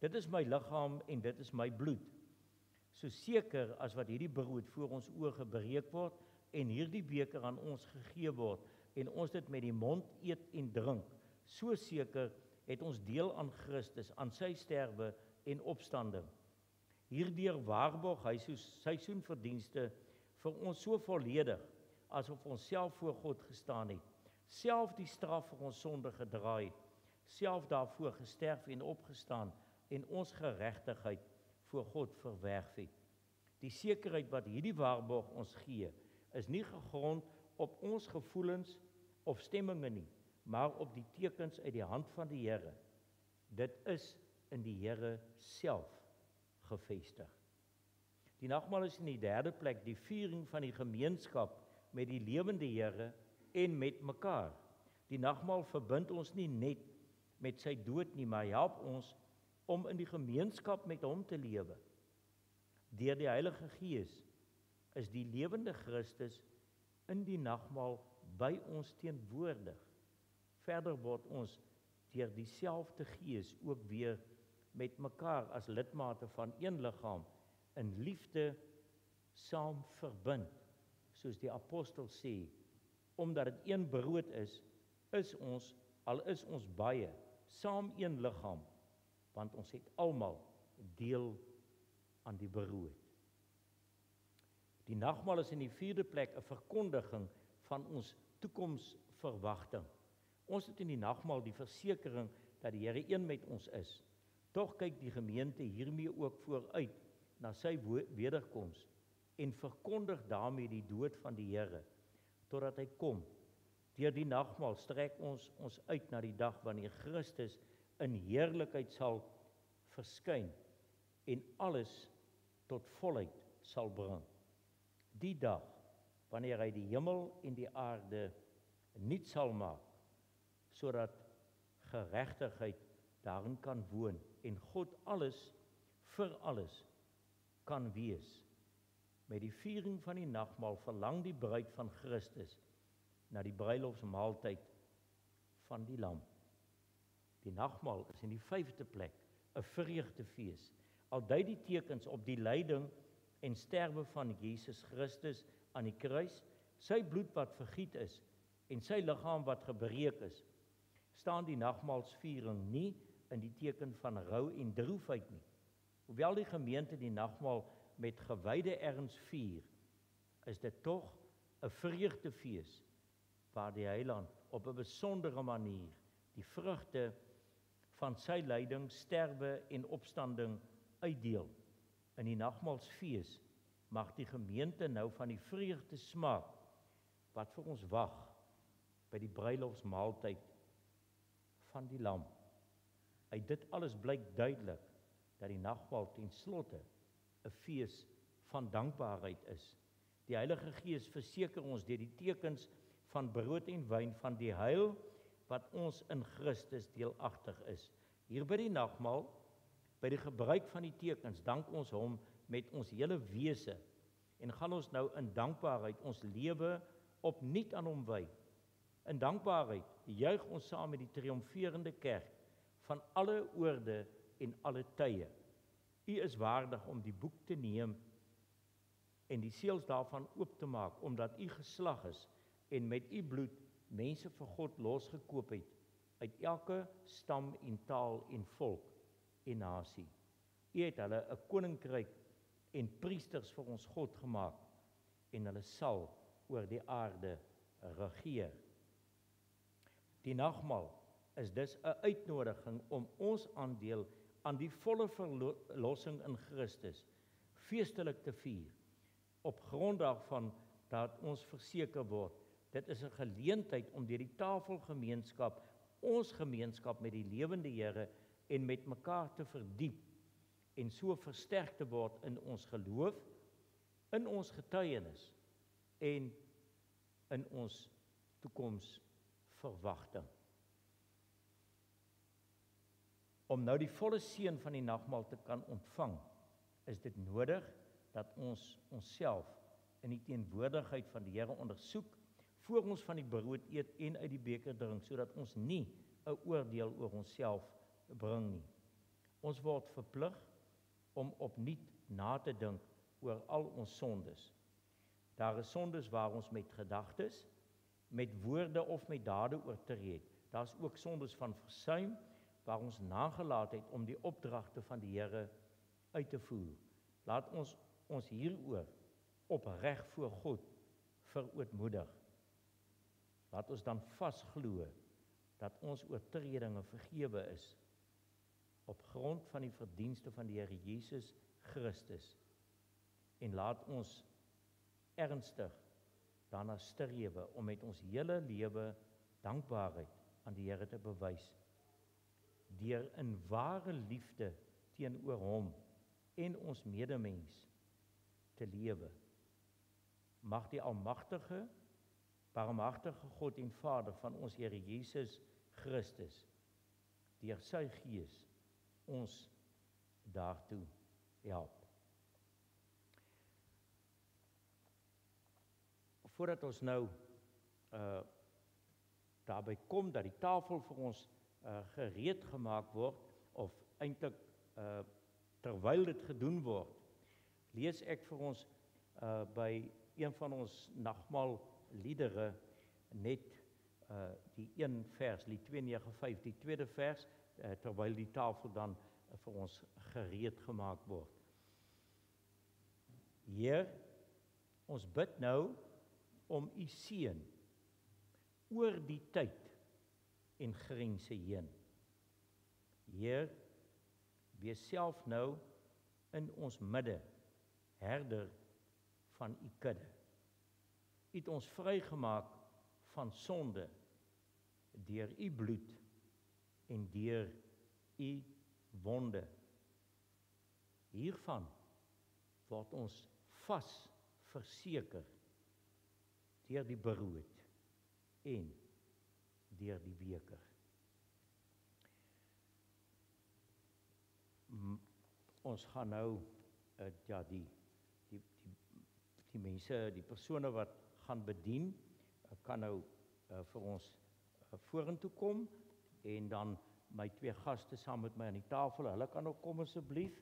dit is my liggaam en dit is my bloed. So seker as wat hierdie brood voor ons oë gebreek word en hierdie beker aan ons gegee word en ons dit met die mond eet en drink, so seker het ons deel aan Christus, aan sy sterwe en opstanding. Hierdeur waarborg hy sy seisoenverdienste vir ons so volledig, asof ons self voor God gestaan het, self die straf vir ons sonde gedra het, self daarvoor gesterf en opgestaan en ons geregtigheid voor God verwerf het. Die sekerheid wat hierdie waarborg ons gee, is nie gegrond op ons gevoelens of stemminge nie, maar op die tekens uit die hand van die Here. Dit is in die Here self gevestig. Die nagmaal is in die derde plek die viering van die gemeenskap met die lewende Here en met mekaar. Die nagmaal verbind ons nie net met sy dood nie, maar help ons om in die gemeenskap met hom te lewe. Deur die Heilige Gees is die lewende Christus in die nagmaal by ons teenwoordig. Verder word ons deur dieselfde Gees ook weer met mekaar as lidmate van een liggaam in liefde saam verbind. Soos die apostel sê, omdat dit een brood is ons, al is ons baie, saam een liggaam, want ons het almal deel aan die brood. Die nagmaal is in die vierde plek 'n verkondiging van ons toekomsverwagting. Ons het in die nagmaal die versekering dat die Here een met ons is. Tog kyk die gemeente hiermee ook vooruit na sy wederkoms en verkondig daarmee die dood van die Here totdat hy kom. Deur die nagmaal strek ons uit na die dag wanneer Christus in heerlikheid sal verskyn en alles tot volheid sal bring. Die dag wanneer hy die hemel en die aarde nuut sal maak, sodat geregtigheid daarin kan woon en God alles vir alles kan wees. Met die viering van die nagmaal verlang die bruid van Christus na die bruilofsmaaltyd van die Lam. Die nagmaal is in die vyfde plek 'n vreugdefees. Al dui die tekens op die lyding en sterwe van Jesus Christus aan die kruis, sy bloed wat vergiet is en sy liggaam wat gebreek is, staan die nagmaalsviering nie in die teken van rou en droefheid nie. Hoewel die gemeente die nagmaal met gewyde erns vier, is dit tog 'n vreugdefees waar die Heiland op 'n besondere manier die vrugte van sy lyding, sterwe en opstanding uitdeel. In die nagmaalsfees mag die gemeente nou van die vreugde smaak wat vir ons wag by die bruilofsmaaltyd van die Lam. Uit dit alles blyk duidelik dat die nagmaal ten slotte 'n fees van dankbaarheid is. Die Heilige Gees verseker ons deur die tekens van brood en wyn van die heil wat ons in Christus deelagtig is. Hier by die nagmaal, by die gebruik van die tekens, dank ons hom met ons hele wese en gaan ons nou in dankbaarheid ons lewe opnuut aan hom wy. In dankbaarheid juig ons saam met die triomferende kerk van alle oorde en alle tye. U is waardig om die boek te neem en die seels daarvan oop te maak, omdat u geslag is en met u bloed mense vir God losgekoop het uit elke stam en taal en volk en nasie. U het hulle 'n koninkryk en priesters vir ons God gemaak en hulle sal oor die aarde regeer. Die nagmaal is dus 'n uitnodiging om ons aandeel aan die volle verlossing in Christus feestelik te vier, op grond daarvan dat ons verseker word. Dit is 'n geleentheid om deur die tafelgemeenskap, ons gemeenskap met die lewende Here en met mekaar te verdiep en so versterk te word in ons geloof, in ons getuienis en in ons toekomsverwagting. Om nou die volle seën van die nagmaal te kan ontvang, is dit nodig dat ons onsself in die teenwoordigheid van die Here ondersoek, voor ons van die brood eet en uit die beker drink, sodat ons nie 'n oordeel oor onsself bring nie. Ons word verplig om opnuut na te dink oor al ons sondes. Daar is sondes waar ons met gedagtes, met woorde of met dade oortree het. Daar's ook sondes van versuim, waar ons nagelaat het om die opdragte van die Here uit te voer. Laat ons hieroor opreg voor God verootmoedig. Laat ons dan vasglo dat ons oortredinge vergewe is op grond van die verdienste van die Here Jesus Christus. En laat ons ernstig daarna strewe om met ons hele lewe dankbaarheid aan die Here te bewys, deur in ware liefde teenoor hom en ons medemens te lewe. Mag die almagtige, barmhartige God en Vader van ons Here Jesus Christus, deur sy Gees ons daartoe help. Voordat ons nou daarby kom dat die tafel vir ons gereed gemaak word, of eintlik terwyl dit gedoen word, lees ek vir ons by een van ons nagmaal liedere net die een vers, lied 295, die tweede vers, terwyl die tafel dan vir ons gereed gemaak word. Heer, ons bid nou om u seën oor die tyd en grense heen. Heer, wees self nou in ons midde, herder van u kudde. U het ons vrygemaak van sonde deur u bloed en deur u wonde. Hiervan word ons vas verseker deur die brood en deur die beker. Ons gaan nou die mense, die persone wat gaan bedien, kan nou vir ons vorentoe kom, en dan my twee gaste saam met my aan die tafel, hulle kan ook kom asseblief.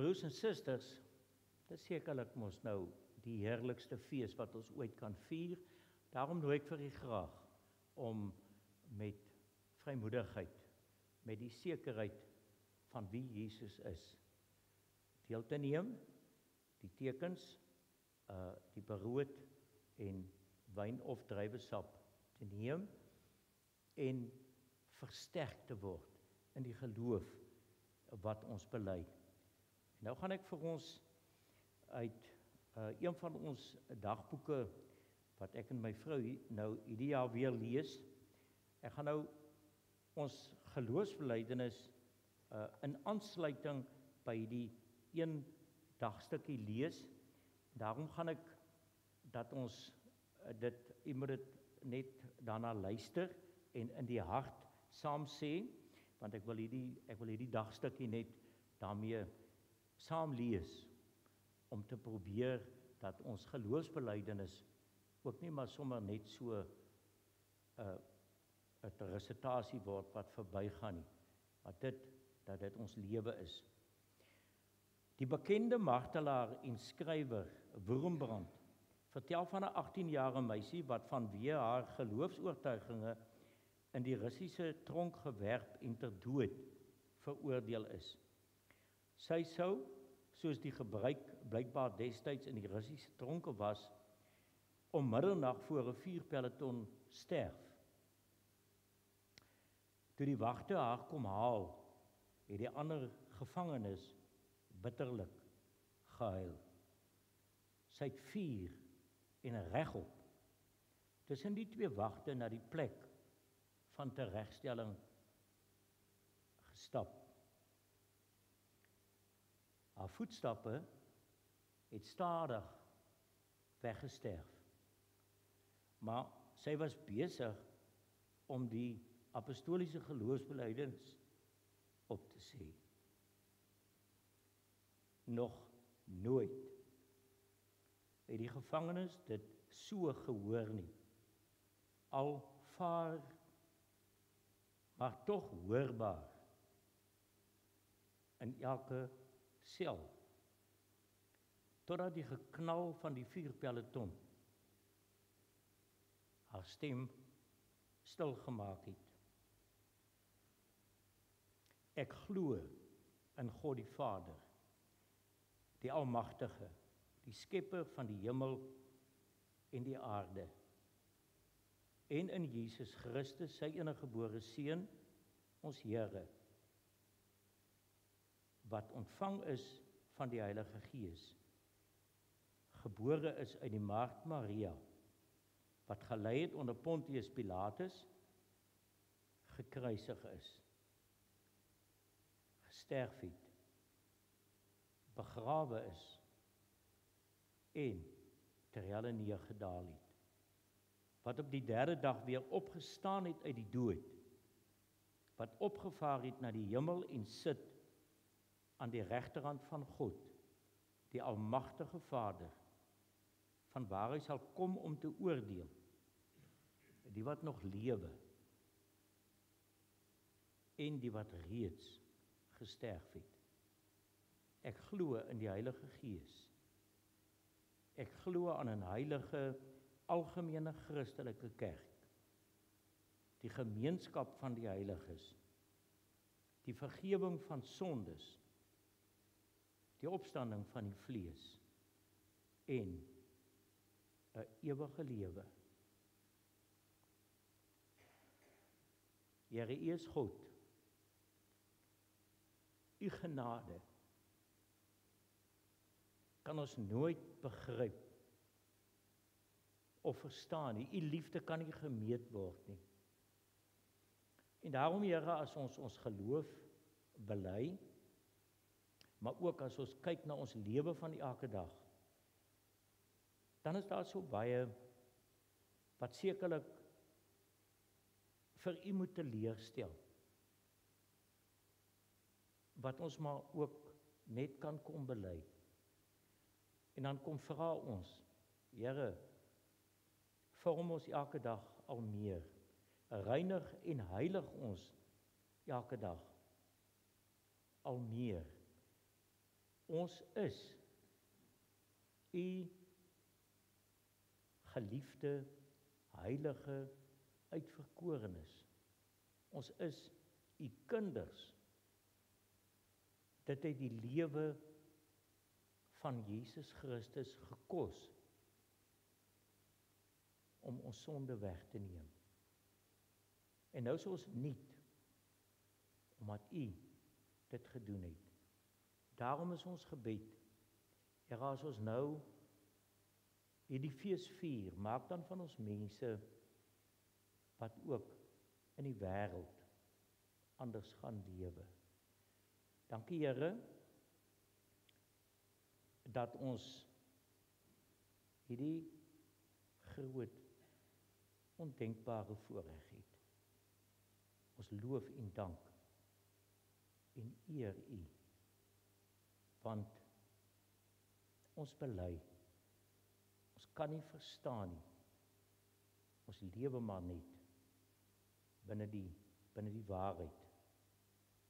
Broers en susters, dit is sekerlik mos nou die heerlikste fees wat ons ooit kan vier. Daarom nooi ek vir u graag om met vrymoedigheid, met die sekerheid van wie Jesus is, deel te neem, die tekens, die brood en wyn of druiwesap te neem en versterk te word in die geloof wat ons bely. Nou gaan ek vir ons uit een van ons dagboeke wat ek en my vrou nou hierdie jaar weer lees. Ek gaan nou ons geloofsbelijdenis in aansluiting by die een dagstukkie lees. Daarom gaan ek dat ons u moet dit net daarna luister en in die hart saam sê, want ek wil hierdie dagstukkie net daarmee saam lees, om te probeer dat ons geloofsbelijdenis ook nie maar sommer net so 'n resitasie word wat verbygaan nie, maar dat dit ons lewe is. Die bekende martelaar en skrywer Wurmbrand vertel van 'n 18-jarige meisie wat vanweë haar geloofsoortuiginge in die Russiese tronk gewerp en ter dood veroordeel is. Sy sou, soos die gebruik blykbaar destyds in die Russiese tronke was, om middernag voor 'n vuurpeloton sterf. Toe die wagte haar kom haal, het die ander gevangenes bitterlik gehuil. Sy het vuur en regop tussen die twee wagte na die plek van teregstelling gestap. Haar voetstappe het stadig weggesterf. Maar sy was besig om die apostoliese geloofsbelijdenis op te sê. Nog nooit het die gevangenes dit so gehoor nie. Al vaar, maar tog hoorbaar in elke sel, totdat die geknal van die vuurpeloton haar stem stilgemaak het. Ek glo in God die Vader, die Almagtige, die skepper van die hemel en die aarde, en in Jesus Christus, sy eniggebore Seun, ons Here, wat ontvang is van die Heilige Gees, gebore is uit die maagd Maria, wat gelei het onder Pontius Pilatus, gekruisig is, gesterf het, begrawe is, en ter helle neergedaal het, wat op die derde dag weer opgestaan het uit die dood, wat opgevaar het na die hemel en sit aan die regterhand van God, die Almagtige Vader, van waar hy sal kom om te oordeel, die wat nog lewe, en die wat reeds gesterf het. Ek glo in die Heilige Gees. Ek glo aan 'n heilige, algemene Christelike kerk, die gemeenskap van die heiliges, die vergifnis van sondes, die opstanding van die vlees, en 'n ewige lewe. Here, U is God. U genade kan ons nooit begryp of verstaan nie. U liefde kan nie gemeet word nie. En daarom, Here, as ons geloof bely, maar ook as ons kyk na ons lewe van elke dag, dan is daar so baie wat sekerlik vir U moet teleurstel, wat ons maar ook net kan kom bely. En dan kom vra ons, Here, vorm ons elke dag al meer, reinig en heilig ons elke dag al meer. Ons is U geliefde, heilige uitverkorenes. Ons is U kinders. Dit het die lewe van Jesus Christus gekos om ons sonde weg te neem. En nou is ons nuut, omdat U dit gedoen het. Daarom is ons gebed, Here, as ons nou hierdie fees vier, maak dan van ons mense wat ook in die wêreld anders gaan lewe. Dankie, Here, dat ons hierdie groot, ondenkbare voorreg het. Ons loof en dank en eer U, want ons bely, ons kan nie verstaan nie, ons lewe maar net binne die waarheid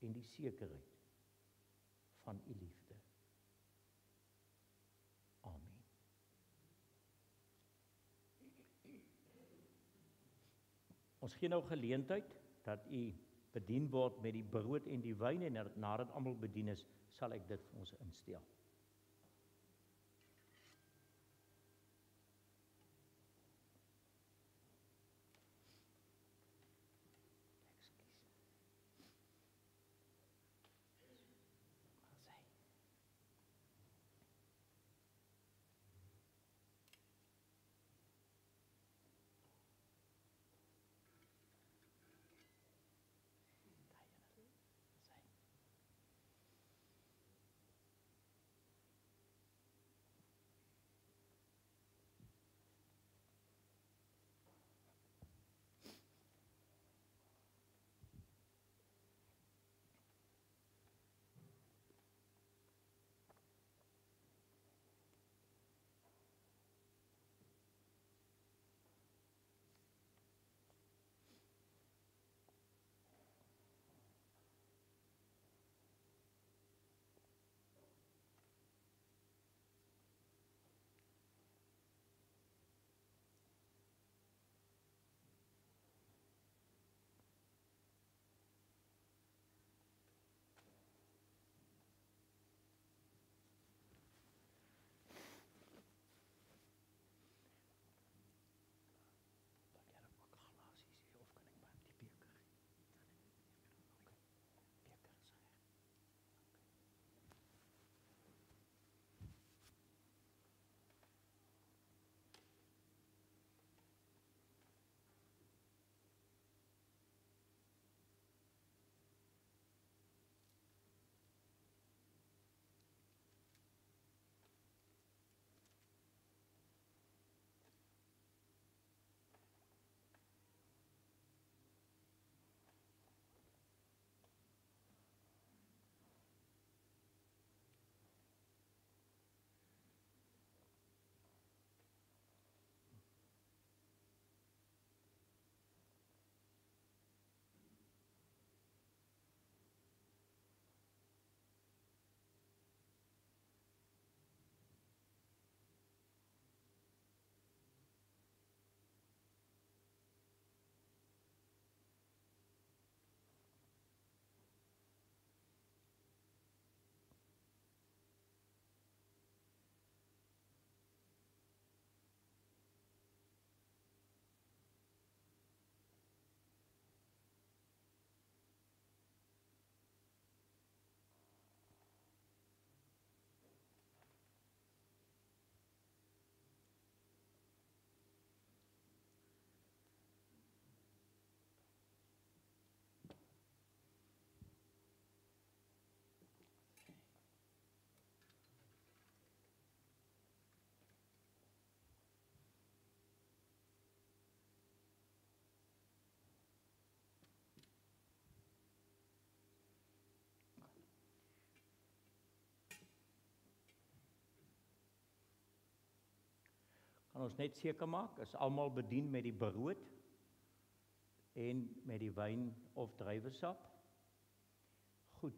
en die sekerheid van U liefde. Amen. Ons gee nou geleentheid dat U bedien word met die brood en die wyn, en nadat almal bedien is, sal ek dit vir ons instel. gaan ons net seker maak, is almal bedien met die brood en met die wyn of druiwesap. Goed,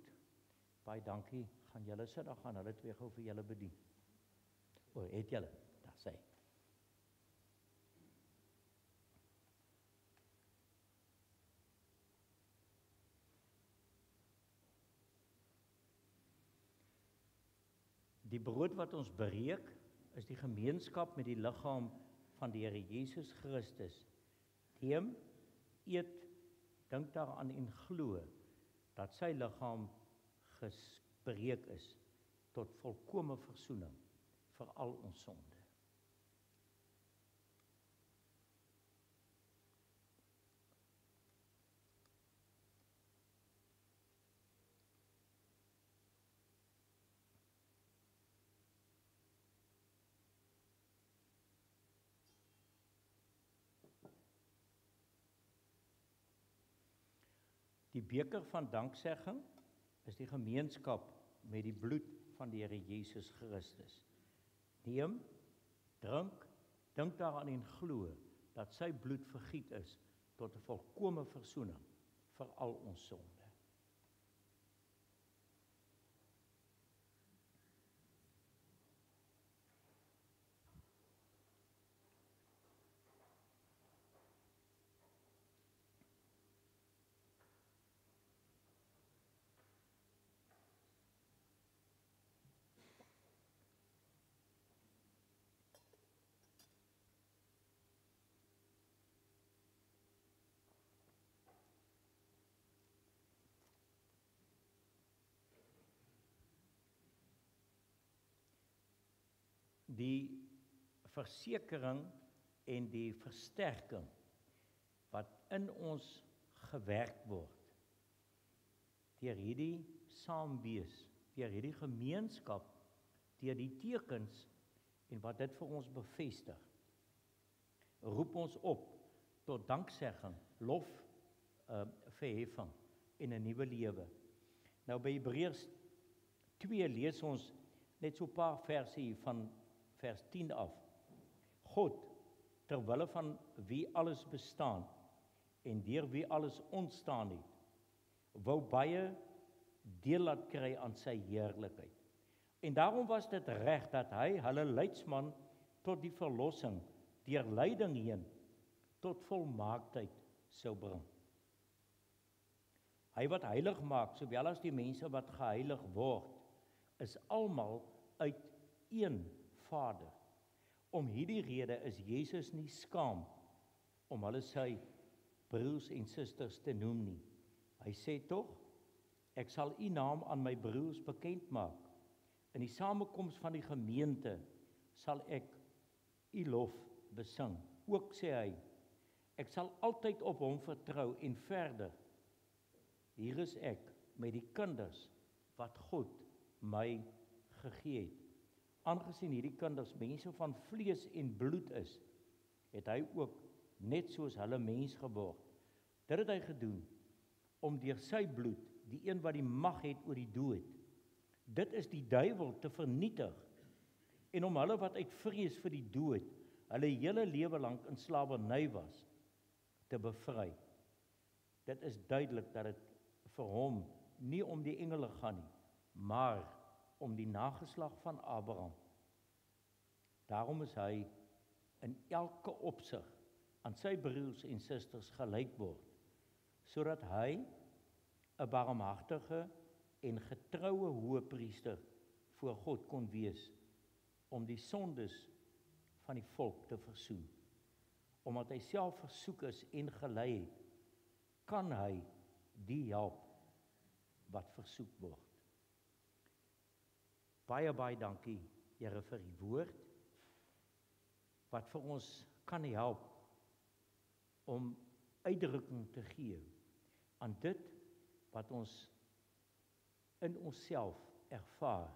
baie dankie. Gaan julle sit, dan gaan hulle twee gou vir julle bedien. O, het julle? Daar sê. Die brood wat ons breek, is die gemeenskap met die liggaam van die Here Jesus Christus. Neem, eet, dink daaraan en glo dat sy liggaam gesbreek is tot volkome versoening vir al ons sonde. Die beker van danksegging is die gemeenskap met die bloed van die Here Jesus Christus. Neem, drink, dink daaraan en glo dat sy bloed vergiet is tot 'n volkome versoening vir al ons sonde. Die versekering en die versterking wat in ons gewerk word deur hierdie saamwees, deur hierdie gemeenskap, deur die tekens en wat dit vir ons bevestig, roep ons op tot danksegging, lof, verheffing en 'n nuwe lewe. Nou by Hebreërs 2 lees ons net so 'n paar verse hier van vers 10 af. God, terwille van wie alles bestaan en deur wie alles ontstaan het, wou baie deel laat kry aan sy heerlikheid. En daarom was dit reg dat hy hulle leidsman tot die verlossing deur lyding heen tot volmaaktheid sou bring. Hy wat heilig maak, sowel as die mense wat geheilig word, is almal uit een Vader. Om hierdie rede is Jesus nie skaam om hulle sy broers en susters te noem nie. Hy sê tog, ek sal u naam aan my broers bekend maak. In die samekoms van die gemeente sal ek u lof besing. Ook sê hy, ek sal altyd op hom vertrou en verder. Hier is ek met die kinders wat God my gegee het. Aangesien hierdie kinders mense van vlees en bloed is, het hy ook net soos hulle mens geword. Dit het hy gedoen om deur sy bloed, die een wat die mag het oor die dood, dit is die duiwel te vernietig, en om hulle wat uit vrees vir die dood, hulle hele lewe lank in slawerny was, te bevry. Dit is duidelik dat dit vir hom nie om die engele gaan nie, maar om die nageslag van Abraham. Daarom is hy in elke opsig aan sy broers en susters gelyk word, sodat hy 'n barmhartige en getroue hoëpriester voor God kon wees, om die sondes van die volk te versoen. Omdat hy self versoek is en gelei het, kan hy die help wat versoek word. Baie dankie, Here, vir die woord, wat vir ons kan help om uitdrukking te gee aan dit wat ons in onsself ervaar,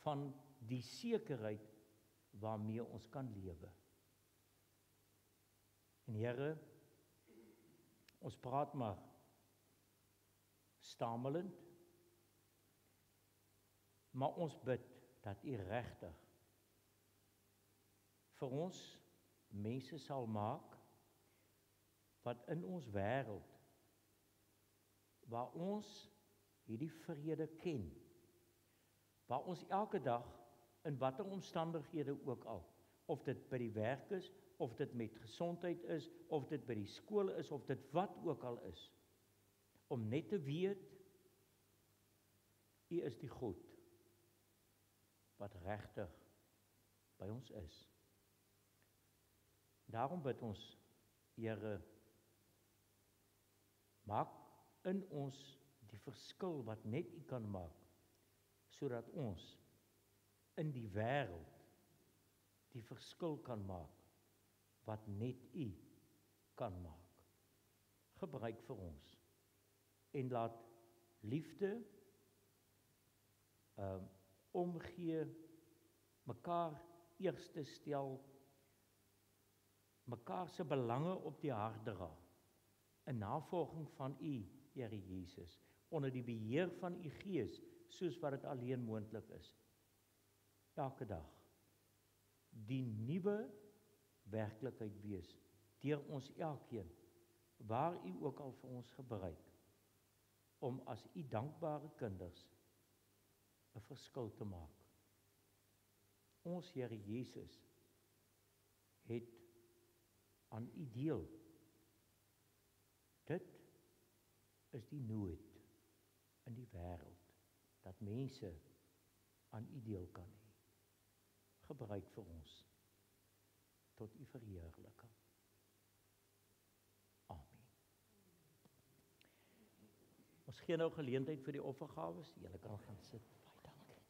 van die sekerheid waarmee ons kan lewe. En Here, ons praat maar stamelend, maar ons bid dat U regtig vir ons mense sal maak wat in ons wêreld waar ons hierdie vrede ken, waar ons elke dag in watter omstandighede ook al, of dit by die werk is, of dit met gesondheid is, of dit by die skool is, of dit wat ook al is, om net te weet, U is die God wat regtig by ons is. Daarom bid ons, Here, maak in ons die verskil wat net U kan maak, sodat ons in die wêreld die verskil kan maak wat net U kan maak. Gebruik vir ons en laat liefde omgee, mekaar eerste stel, mekaar se belange op die hart dra, in navolging van U, Here Jesus, onder die beheer van U Gees, soos wat dit alleen moontlik is. Elke dag die nuwe werklikheid wees, deur ons elkeen, waar U ook al vir ons gebruik, om as U dankbare kinders 'n verskil te maak. Ons Here Jesus het aan U deel. Dit is die nood in die wêreld, dat mense aan U deel kan hê. Gebruik vir ons tot U verheerliking. Amen. Ons gee nou geleentheid vir die offergawes. Julle kan gaan sit. Baie dankie.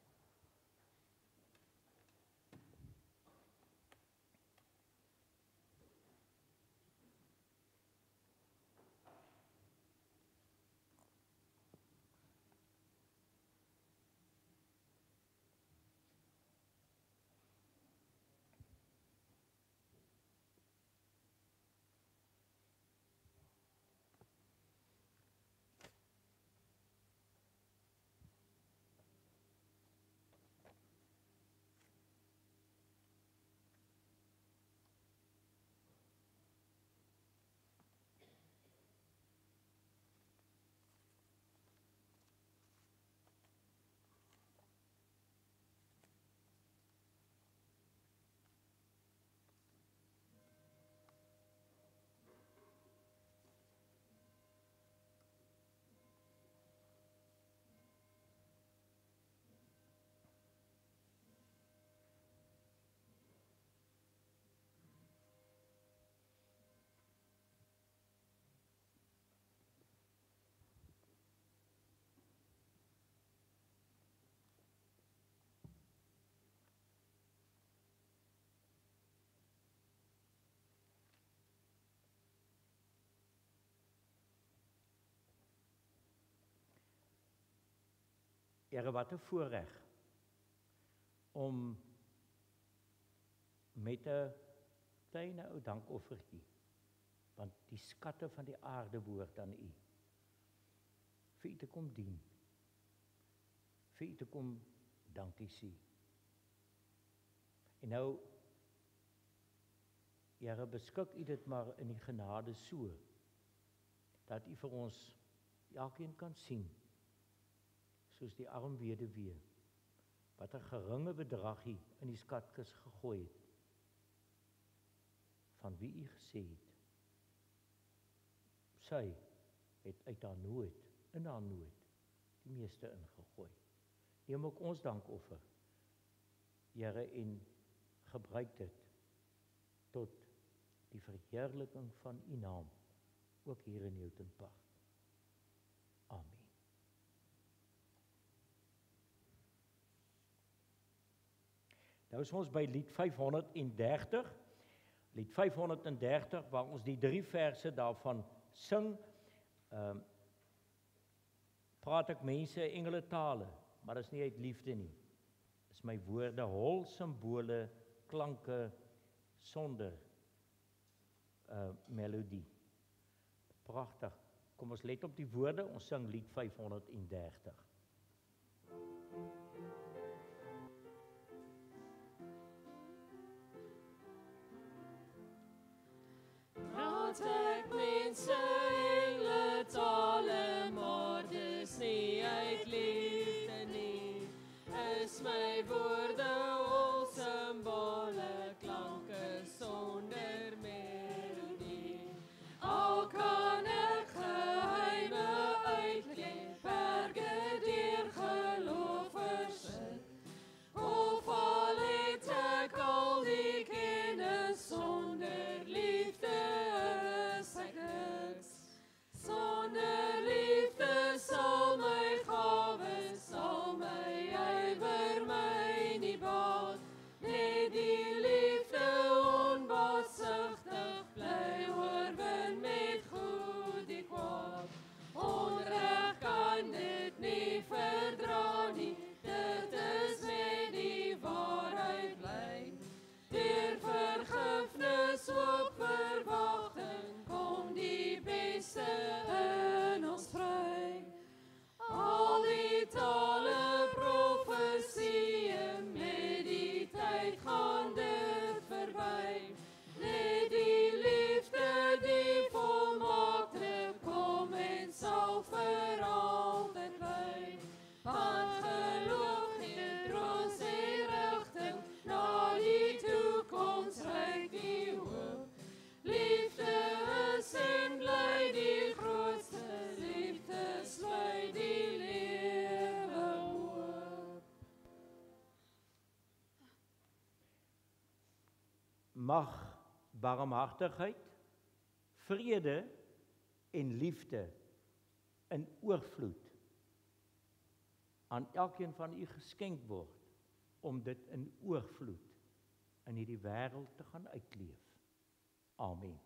Here, wat 'n voorreg om met 'n klein ou dankoffertjie, want die skatte van die aarde behoort aan U, vir U te kom dien, vir U te kom dankie sê. En nou, Here, beskik U dit maar in die genade so, dat U vir ons elkeen kan sien, soos die arm weduwee, wat 'n geringe bedragie in die skatkis gegooi het, van wie U gesê het, sy het uit haar nood, in haar nood, die meeste ingegooi. Neem ook ons dankoffer, Here, en gebruik dit tot die verheerliking van U naam, ook hier in Newton Park. Amen. Nou is ons by lied 530, lied 530, waar ons die 3 verse daarvan sing. Praat ek mense engele tale, maar dit is nie uit liefde nie. Dit is my woorde, hol simbole, klanke, sonder melodie. Pragtig. Kom ons let op die woorde, ons sing lied 530. is my woorde al simbole, klanke sonder melodie. Al kan ek geheime uitleef, berge deur geloof versit. Of al het ek al die kennis sonder liefde is ek niks. Sonder liefde sal my gawes, sal my ywer my nie baat. Net die liefde onbaatsigtig bly oorwin met goed die kwaad. Onreg kan dit nie verdra nie, dit is met die waarheid bly. Deur vergifnis op verwagting kom die beste in ons vry. Al die tale profesieë, met die tyd gaan dit verby. Net die liefde die volmaakte kom en sal vir altyd bly. Want geloof gee troos en rigting, na die toekoms reik die hoop. Liefde is en bly die grootste, liefde sluit die lewe oop. Mag barmhartigheid, vrede en liefde in oorvloed aan elkeen van u geskenk word, om dit in oorvloed in hierdie wêreld te gaan uitleef. Amen.